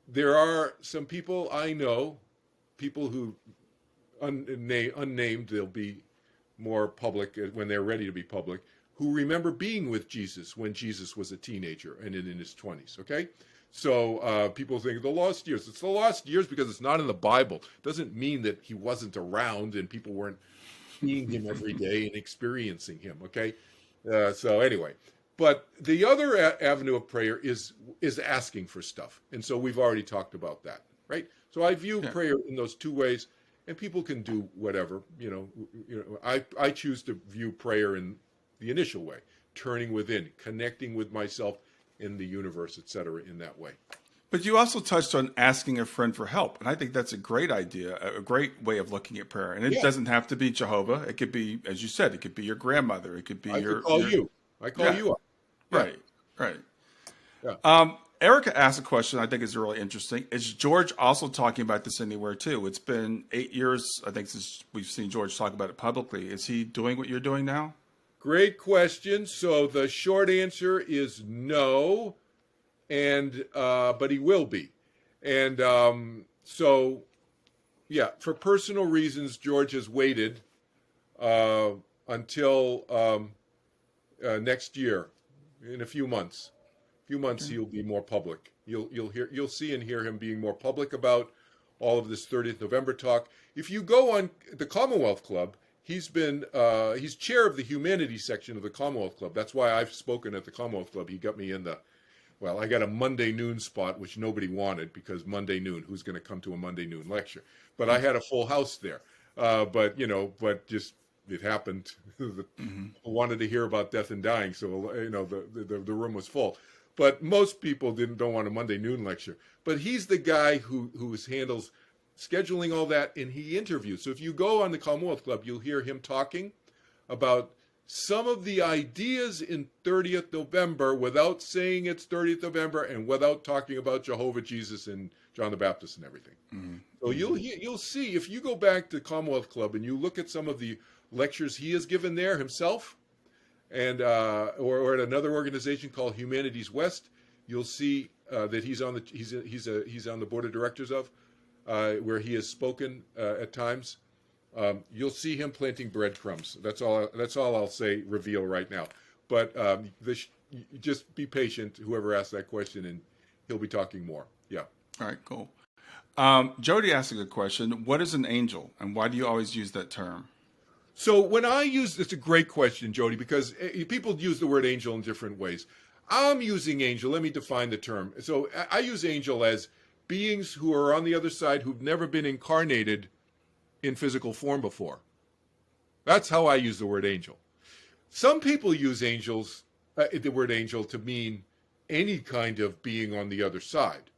there are some people I know, people who unnamed, they'll be more public when they're ready to be public, who remember being with Jesus when Jesus was a teenager and in his 20s, okay? So people think the lost years. It's the lost years because it's not in the Bible. Doesn't mean that he wasn't around and people weren't seeing him every day and experiencing him, okay? So anyway, but the other avenue of prayer is asking for stuff. And so we've already talked about that, right? So I view prayer in those two ways, and people can do whatever, I choose to view prayer in the initial way, turning within, connecting with myself in the universe, et cetera, in that way. But you also touched on asking a friend for help. And I think that's a great idea, a great way of looking at prayer. And it doesn't have to be Jehovah. It could be, as you said, it could be your grandmother. It could be I call you up. Yeah. Right. Yeah. Erica asked a question I think is really interesting. Is George also talking about this anywhere too? It's been 8 years, I think, since we've seen George talk about it publicly. Is he doing what you're doing now? Great question. So the short answer is no, and but he will be. And so, yeah, for personal reasons, George has waited until next year, in a few months. He'll be more public. You'll see and hear him being more public about all of this 30th November talk. If you go on the Commonwealth Club, he's chair of the humanities section of the Commonwealth Club. That's why I've spoken at the Commonwealth Club. He got me in I got a Monday noon spot, which nobody wanted, because Monday noon, who's going to come to a Monday noon lecture? But I had a full house there. But just it happened. People wanted to hear about death and dying, so the room was full. But most people don't want a Monday noon lecture. But he's the guy who handles scheduling all that, and he interviews. So if you go on the Commonwealth Club, you'll hear him talking about some of the ideas in 30th November without saying it's 30th November and without talking about Jehovah, Jesus, and John the Baptist and everything. Mm-hmm. So you'll see, if you go back to Commonwealth Club and you look at some of the lectures he has given there himself, and or at another organization called Humanities West, you'll see that he's on the board of directors of, where he has spoken at times. You'll see him planting breadcrumbs. That's all I'll say. Reveal right now. But just be patient. Whoever asked that question, and he'll be talking more. Yeah. All right. Cool. Jody asked a good question. What is an angel, and why do you always use that term? So when it's a great question, Jody, because people use the word angel in different ways. I'm using angel. Let me define the term. So I use angel as beings who are on the other side, who've never been incarnated in physical form before. That's how I use the word angel. Some people use the word angel to mean any kind of being on the other side,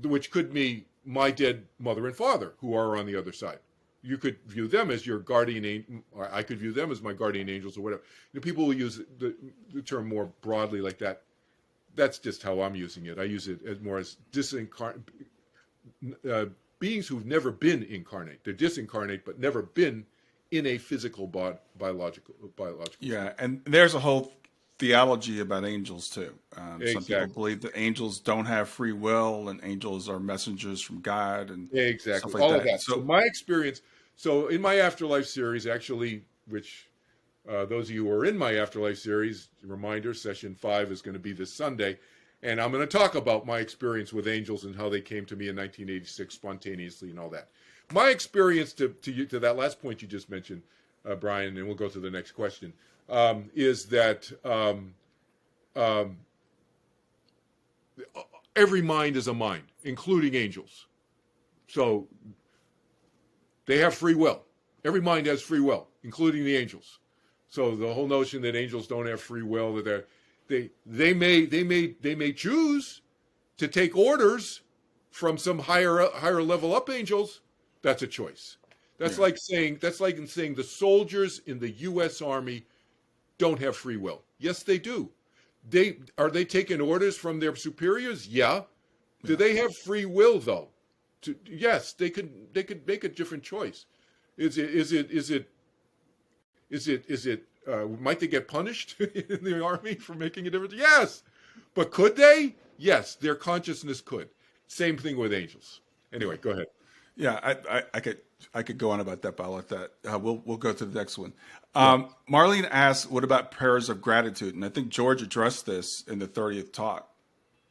which could be my dead mother and father who are on the other side. You could view them as your guardian angel, or I could view them as my guardian angels or whatever. People will use the term more broadly like that. That's just how I'm using it. I use it as more as beings who've never been incarnate. They're disincarnate, but never been in a physical biological. Yeah, and there's a whole theology about angels too. Exactly. Some people believe that angels don't have free will, and angels are messengers from God, and Exactly, stuff like all that. of that. So my experience. So in my Afterlife series, actually, which those of you who are in my Afterlife series, reminder, session 5 is going to be this Sunday. And I'm going to talk about my experience with angels and how they came to me in 1986 spontaneously and all that. My experience to that last point you just mentioned, Brian, and we'll go to the next question, is that every mind is a mind, including angels. So they have free will. Every mind has free will, including the angels. So the whole notion that angels don't have free will, that they may choose to take orders from some higher level up angels. That's a choice. That's like saying the soldiers in the U.S. Army don't have free will. Yes, they do. Are they taking orders from their superiors? Yeah. Do they have free will though? Yes, they could make a different choice. Might they get punished in the army for making a difference? Yes. But could they? Yes, their consciousness could. Same thing with angels. Anyway, go ahead. Yeah, I could go on about that, but I'll let that. We'll go to the next one. Marlene asks, "What about prayers of gratitude?" And I think George addressed this in the 30th talk.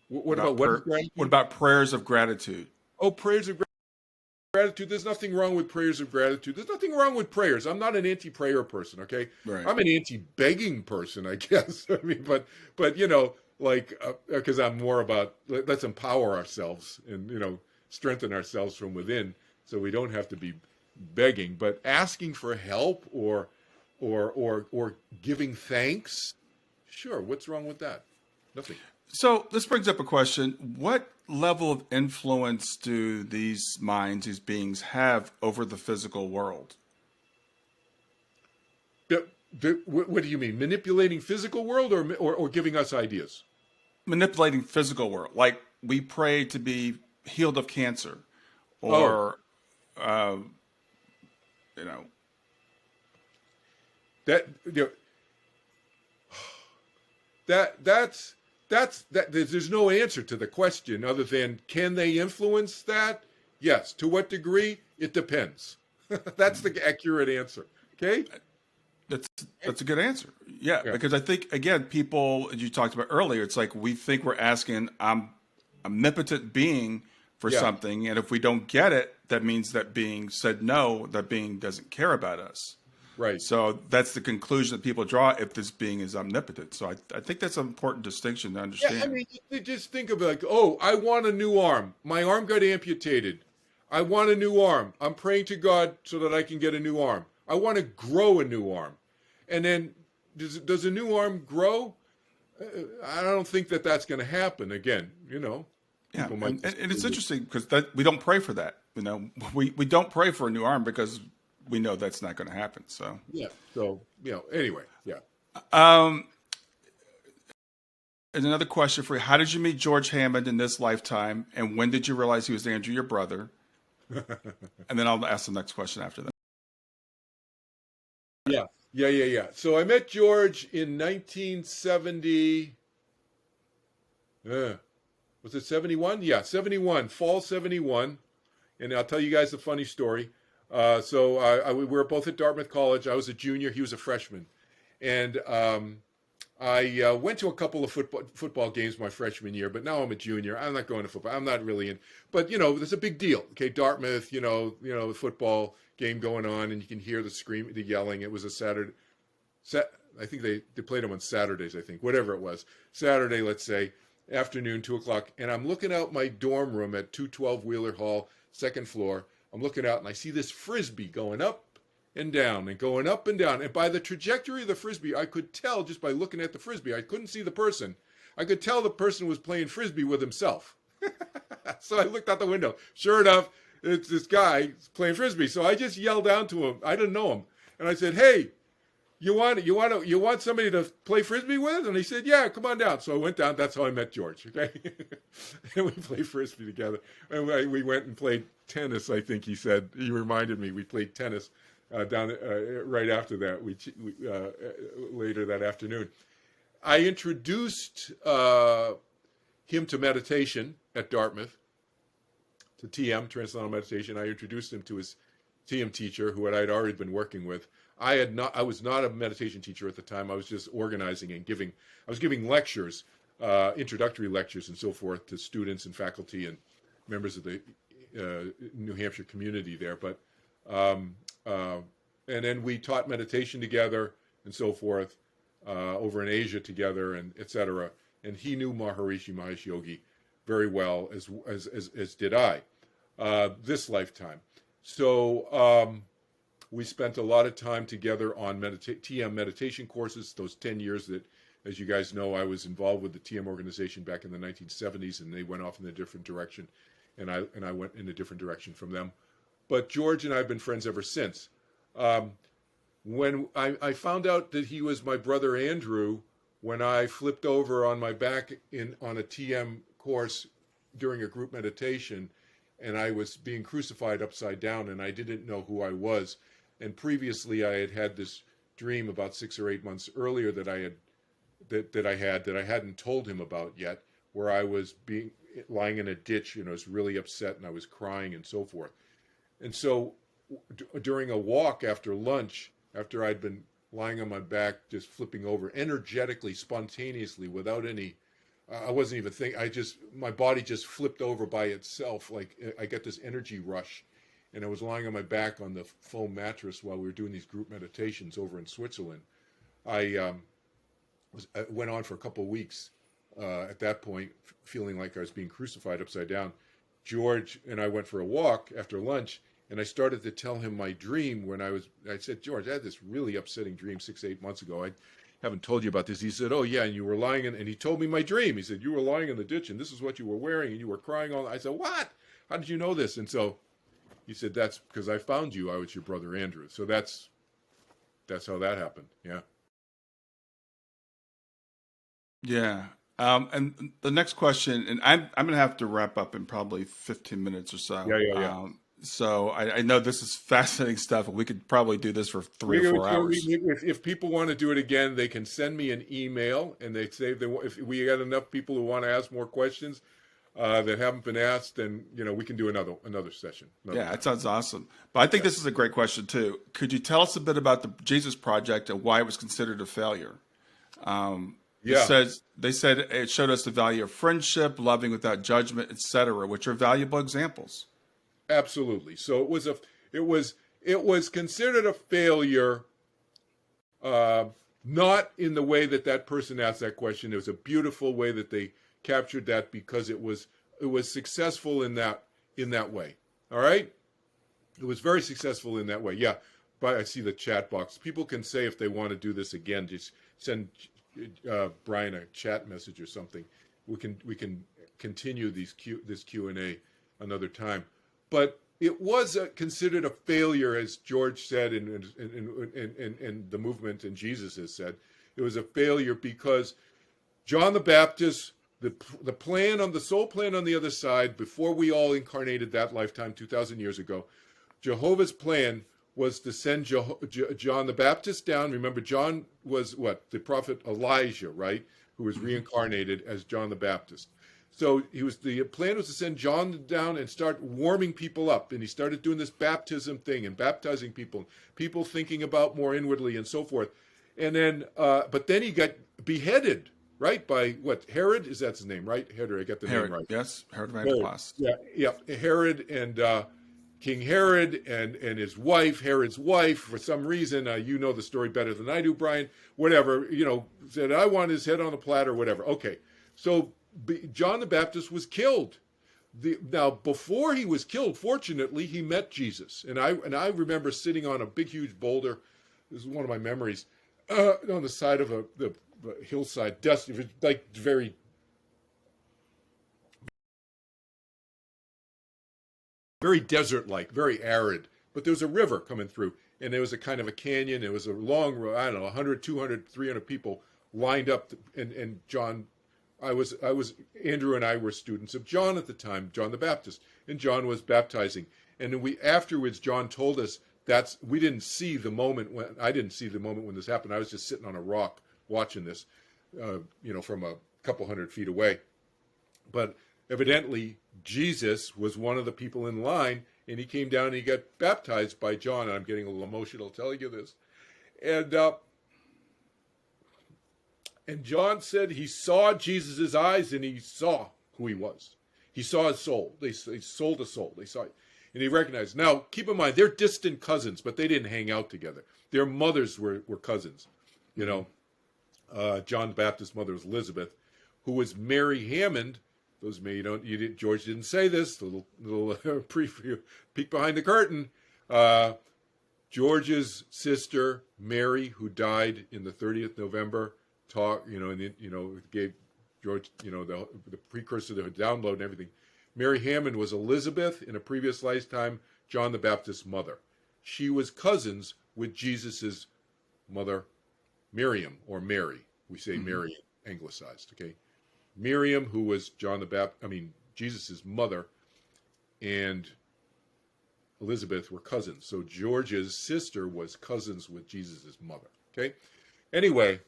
What about gratitude? What about prayers of gratitude? Oh, prayers of gratitude. There's nothing wrong with prayers of gratitude. There's nothing wrong with prayers. I'm not an anti-prayer person. Okay, right. I'm an anti-begging person, I guess. I mean, but because I'm more about let's empower ourselves and strengthen ourselves from within, so we don't have to be begging, but asking for help or giving thanks. Sure, what's wrong with that? Nothing. So this brings up a question. What level of influence do these minds, these beings, have over the physical world? What do you mean? Manipulating physical world or giving us ideas? Manipulating physical world. Like we pray to be healed of cancer or, there's no answer to the question other than can they influence that? Yes. To what degree? It depends. That's the accurate answer. Okay. That's a good answer. Yeah, because I think again, people, as you talked about earlier, it's like we think we're asking omnipotent being for something, and if we don't get it, that means that being said no. That being doesn't care about us. Right. So that's the conclusion that people draw if this being is omnipotent. So I think that's an important distinction to understand. Yeah, I mean, just think of it like, I want a new arm. My arm got amputated. I want a new arm. I'm praying to God so that I can get a new arm. I want to grow a new arm. And then does a new arm grow? I don't think that's going to happen again, Yeah, and it's interesting because we don't pray for that. We don't pray for a new arm because we know that's not going to happen. So anyway, yeah. And another question for you: how did you meet George Hammond in this lifetime, and when did you realize he was Andrew, your brother? And then I'll ask the next question after that. Yeah. So I met George in 1970. Was it 71? Yeah, 71, fall 71. And I'll tell you guys a funny story. So we were both at Dartmouth College. I was a junior. He was a freshman. And I went to a couple of football games my freshman year, but now I'm a junior. I'm not going to football. I'm not really in. But, there's a big deal. Okay, Dartmouth, the football game going on, and you can hear the screaming, the yelling. It was a Saturday. I think they played them on Saturdays, I think, whatever it was. Saturday, let's say, afternoon, 2 o'clock. And I'm looking out my dorm room at 212 Wheeler Hall, second floor. I'm looking out, and I see this Frisbee going up and down and going up and down. And by the trajectory of the Frisbee, I could tell just by looking at the Frisbee. I couldn't see the person. I could tell the person was playing Frisbee with himself. So I looked out the window. Sure enough, it's this guy playing Frisbee. So I just yelled down to him. I didn't know him. And I said, hey, you want somebody to play Frisbee with? And he said, yeah, come on down. So I went down. That's how I met George. Okay. And we played Frisbee together. And we went and played tennis, I think he said. He reminded me we played tennis down right after that, later that afternoon. I introduced him to meditation at Dartmouth, to TM, Transcendental Meditation. I introduced him to his TM teacher, who I'd already been working with. I was not a meditation teacher at the time. I was just organizing and giving lectures, introductory lectures and so forth to students and faculty and members of the New Hampshire community there. But and then we taught meditation together and so forth over in Asia together, and etc. And he knew Maharishi Mahesh Yogi very well, as did I, this lifetime. So we spent a lot of time together on TM meditation courses, those 10 years that, as you guys know, I was involved with the TM organization back in the 1970s, and they went off in a different direction, and I went in a different direction from them. But George and I have been friends ever since. When I found out that he was my brother Andrew, when I flipped over on my back on a TM course during a group meditation, and I was being crucified upside down, and I didn't know who I was. And previously, I had this dream about 6 or 8 months earlier that I hadn't told him about yet, where I was lying in a ditch, and I was really upset, and I was crying and so forth. And so, during a walk after lunch, after I'd been lying on my back, just flipping over energetically, spontaneously, without any, I wasn't even thinking. My body just flipped over by itself, like I get this energy rush. And I was lying on my back on the foam mattress while we were doing these group meditations over in Switzerland. I went on for a couple of weeks at that point, feeling like I was being crucified upside down. George and I went for a walk after lunch, and I started to tell him my dream I said, George, I had this really upsetting dream 6 to 8 months ago. I haven't told you about this. He said, oh yeah, and you were lying and he told me my dream. He said, you were lying in the ditch, and this is what you were wearing, and you were crying all. I said, what? How did you know this? And so he said, that's because I found you. I was your brother Andrew. So that's how that happened. Yeah. Yeah. And the next question, and I'm going to have to wrap up in probably 15 minutes or so. Yeah. So I know this is fascinating stuff, and we could probably do this for 3 or 4 hours. If people want to do it again, they can send me an email, and they say if we got enough people who want to ask more questions that haven't been asked, then we can do another session. That sounds awesome. But I think this is a great question too. Could you tell us a bit about the Jesus Project and why it was considered a failure? They said it showed us the value of friendship, loving without judgment, etc., which are valuable examples. Absolutely. So it was considered a failure, not in the way that person asked that question. It was a beautiful way that they captured that, because it was successful in that way. All right, it was very successful in that way. Yeah, but I see the chat box. People can say if they want to do this again, just send Brian a chat message or something. We can continue this Q&A another time. But it was considered a failure, as George said, and the movement and Jesus has said. It was a failure because John the Baptist, the soul plan on the other side, before we all incarnated that lifetime 2,000 years ago, Jehovah's plan was to send John the Baptist down. Remember, John was the prophet Elijah, right? Who was reincarnated as John the Baptist. So the plan was to send John down and start warming people up. And he started doing this baptism thing and baptizing people thinking about more inwardly and so forth. And then, but then he got beheaded, right? By Herod? That's his name, right? Herod, I got the name right. Yes, Herod of Antipas. Yeah. Herod and King Herod and his wife, Herod's wife, for some reason, you know the story better than I do, Brian, whatever, said, I want his head on a platter, whatever. Okay, so John the Baptist was killed. Now, before he was killed, fortunately, he met Jesus. And I remember sitting on a big, huge boulder. This is one of my memories, on the side of the hillside, dusty, like very very desert-like, very arid. But there was a river coming through, and there was a kind of a canyon. It was a long road, I don't know, 100, 200, 300 people lined up. And John, Andrew and I were students of John at the time, John the Baptist, and John was baptizing. And then afterwards, John told us we didn't see the moment when, I didn't see the moment when this happened. I was just sitting on a rock watching this, from a couple 100 feet away. But evidently, Jesus was one of the people in line, and he came down and he got baptized by John. And I'm getting a little emotional telling you this. And John said he saw Jesus' eyes and he saw who he was. He saw his soul. They sold a soul. They saw it. And he recognized. Now, keep in mind, they're distant cousins, but they didn't hang out together. Their mothers were cousins. John the Baptist's mother was Elizabeth, who was Mary Hammond. Those may George didn't say this. Little preview, peek behind the curtain. George's sister Mary, who died in the 30th November, gave George, the precursor to the download and everything. Mary Hammond was Elizabeth in a previous lifetime, John the Baptist's mother. She was cousins with Jesus's mother, Miriam, or Mary. We say Mary anglicized, okay? Miriam, who was Jesus's mother, and Elizabeth were cousins. So George's sister was cousins with Jesus's mother, okay? Anyway,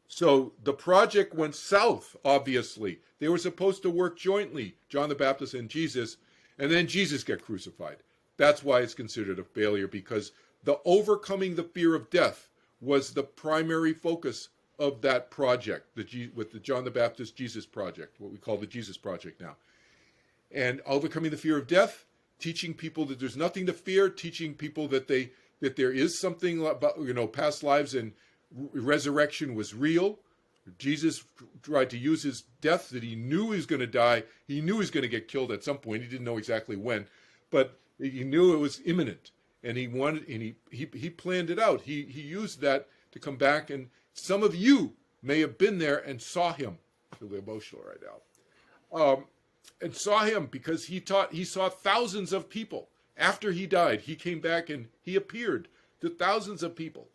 so the project went south, obviously. They were supposed to work jointly, John the Baptist and Jesus, and then Jesus got crucified. That's why it's considered a failure, because the overcoming the fear of death was the primary focus of that project, with the John the Baptist Jesus Project, what we call the Jesus Project now. And overcoming the fear of death, teaching people that there's nothing to fear, teaching people that there is something about, past lives and resurrection was real. Jesus tried to use his death that he knew he was going to die. He knew he was going to get killed at some point. He didn't know exactly when, but he knew it was imminent. And he planned it out. He used that to come back, and some of you may have been there and saw him. I feel emotional right now. And saw him because he saw thousands of people. After he died, he came back and he appeared to thousands of people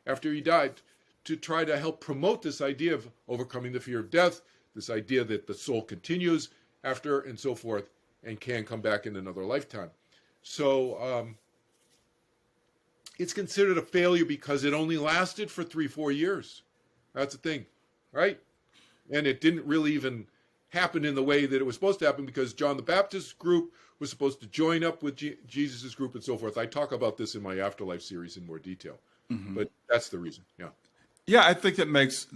after he died to try to help promote this idea of overcoming the fear of death, this idea that the soul continues after and so forth and can come back in another lifetime. So it's considered a failure because it only lasted for 3-4 years. That's the thing, right? And it didn't really even happen in the way that it was supposed to happen, because John the Baptist's group was supposed to join up with Jesus' group and so forth. I talk about this in my Afterlife series in more detail, but that's the reason. Yeah. Yeah, I think that makes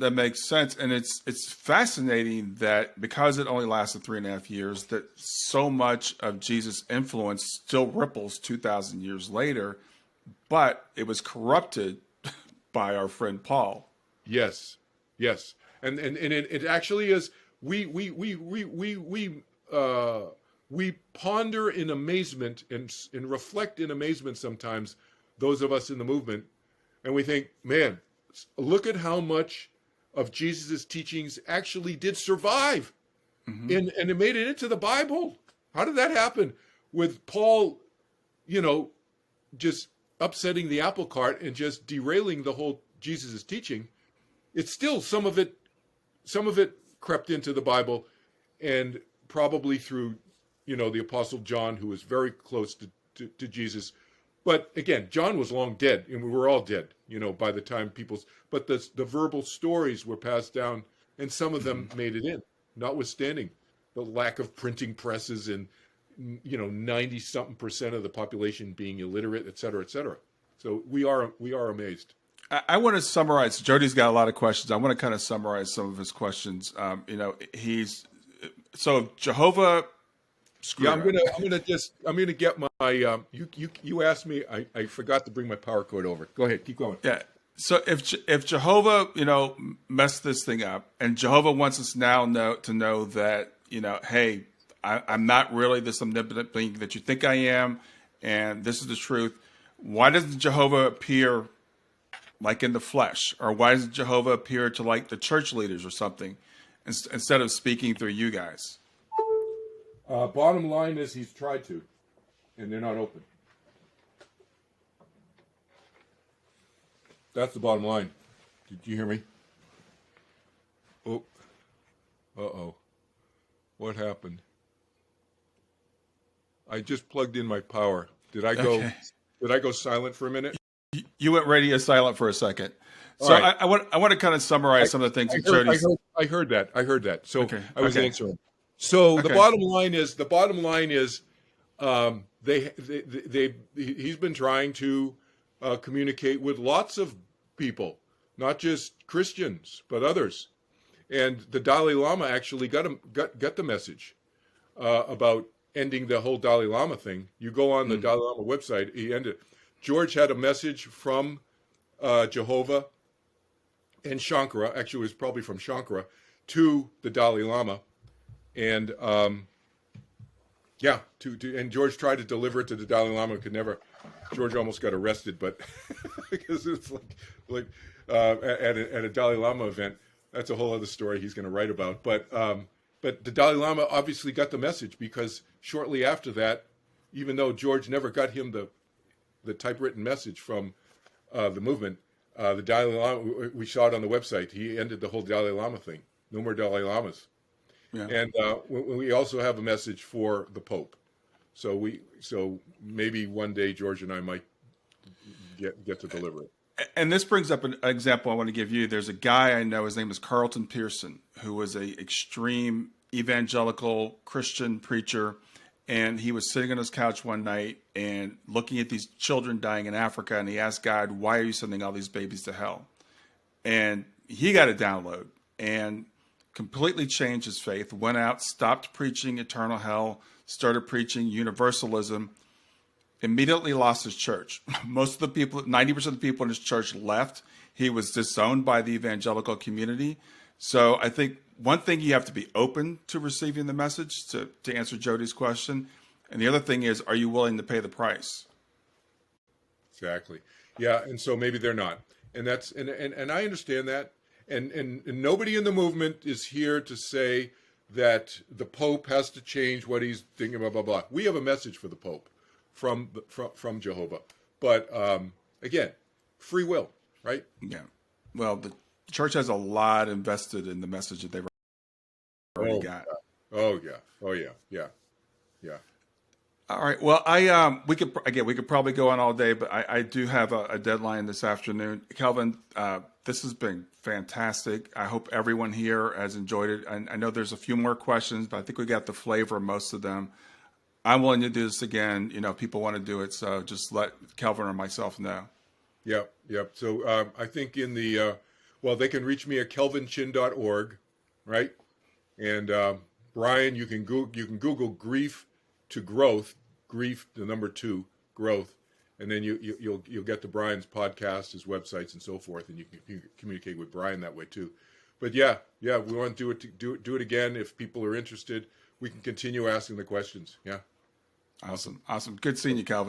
sense, and it's fascinating that because it only lasted 3.5 years, that so much of Jesus' influence still ripples 2,000 years later, but it was corrupted by our friend Paul. Yes, and it actually is. We ponder in amazement and reflect in amazement sometimes, those of us in the movement, and we think, man, look at how much of Jesus' teachings actually did survive, and it made it into the Bible. How did that happen? With Paul, just upsetting the apple cart and just derailing the whole Jesus' teaching. It's still some of it crept into the Bible, and probably through, the Apostle John, who was very close to Jesus. But again, John was long dead, and we were all dead, by the time but the verbal stories were passed down, and some of them made it in, notwithstanding the lack of printing presses and, 90-something% of the population being illiterate, et cetera, et cetera. So we are amazed. I want to summarize. Jody's got a lot of questions. I want to kind of summarize some of his questions. So Jehovah. Yeah, I'm gonna get my. You asked me. I forgot to bring my power cord over. Go ahead, keep going. Yeah. So if Jehovah, messed this thing up, and Jehovah wants us now to know that, hey, I'm not really this omnipotent being that you think I am, and this is the truth. Why doesn't Jehovah appear like in the flesh, or why doesn't Jehovah appear to like the church leaders or something, instead of speaking through you guys? Bottom line is he's tried to, and they're not open. That's the bottom line. Did you hear me? Oh, uh-oh. What happened? I just plugged in my power. Did I go? Okay. Did I go silent for a minute? You went radio silent for a second. All So right. I want to kind of summarize some of the things that I heard that. I heard that. So Okay. I was Okay. answering. So the Okay. bottom line is he's been trying to communicate with lots of people, not just Christians but others, and the Dalai Lama actually got the message about ending the whole Dalai Lama thing. You go on the Dalai Lama website. He ended. George had a message from Jehovah and Shankara. Actually, it was probably from Shankara to the Dalai Lama, and and George tried to deliver it to the Dalai Lama. Could never. George almost got arrested, but because it's like at a Dalai Lama event. That's a whole other story he's going to write about. But the Dalai Lama obviously got the message, because shortly after that, even though George never got him the typewritten message from the movement, the Dalai Lama, we saw it on the website. He ended the whole Dalai Lama thing. No more Dalai Lamas. Yeah. And we also have a message for the Pope. So maybe one day George and I might get to deliver it. And this brings up an example I want to give you. There's a guy I know, his name is Carlton Pearson, who was a extreme evangelical Christian preacher. And he was sitting on his couch one night and looking at these children dying in Africa. And he asked God, why are you sending all these babies to hell? And he got a download and completely changed his faith, went out, stopped preaching eternal hell, started preaching universalism, immediately lost his church. Most of the people, 90% of the people in his church left. He was disowned by the evangelical community. So I think one thing, you have to be open to receiving the message, to answer Jody's question. And the other thing is, are you willing to pay the price? Exactly. Yeah, and so maybe they're not. And that's and I understand that. And nobody in the movement is here to say that the Pope has to change what he's thinking, blah blah blah. We have a message for the Pope from Jehovah. But again, free will, right? Yeah. Well, the church has a lot invested in the message that they've already got. Oh yeah. All right. Well, we could probably go on all day, but I do have a deadline this afternoon. Kelvin, this has been fantastic. I hope everyone here has enjoyed it. I know there's a few more questions, but I think we got the flavor of most of them. I'm willing to do this again. People want to do it, so just let Kelvin or myself know. Yep. So I think in the they can reach me at kelvinchin.org, right? And Brian, you can Google grief to growth, grief the number 2 growth, and then you'll get to Brian's podcast, his websites, and so forth, and you can communicate with Brian that way too. But yeah, we want to do it again. If people are interested, we can continue asking the questions. Yeah. Awesome. Good seeing you, Kelvin.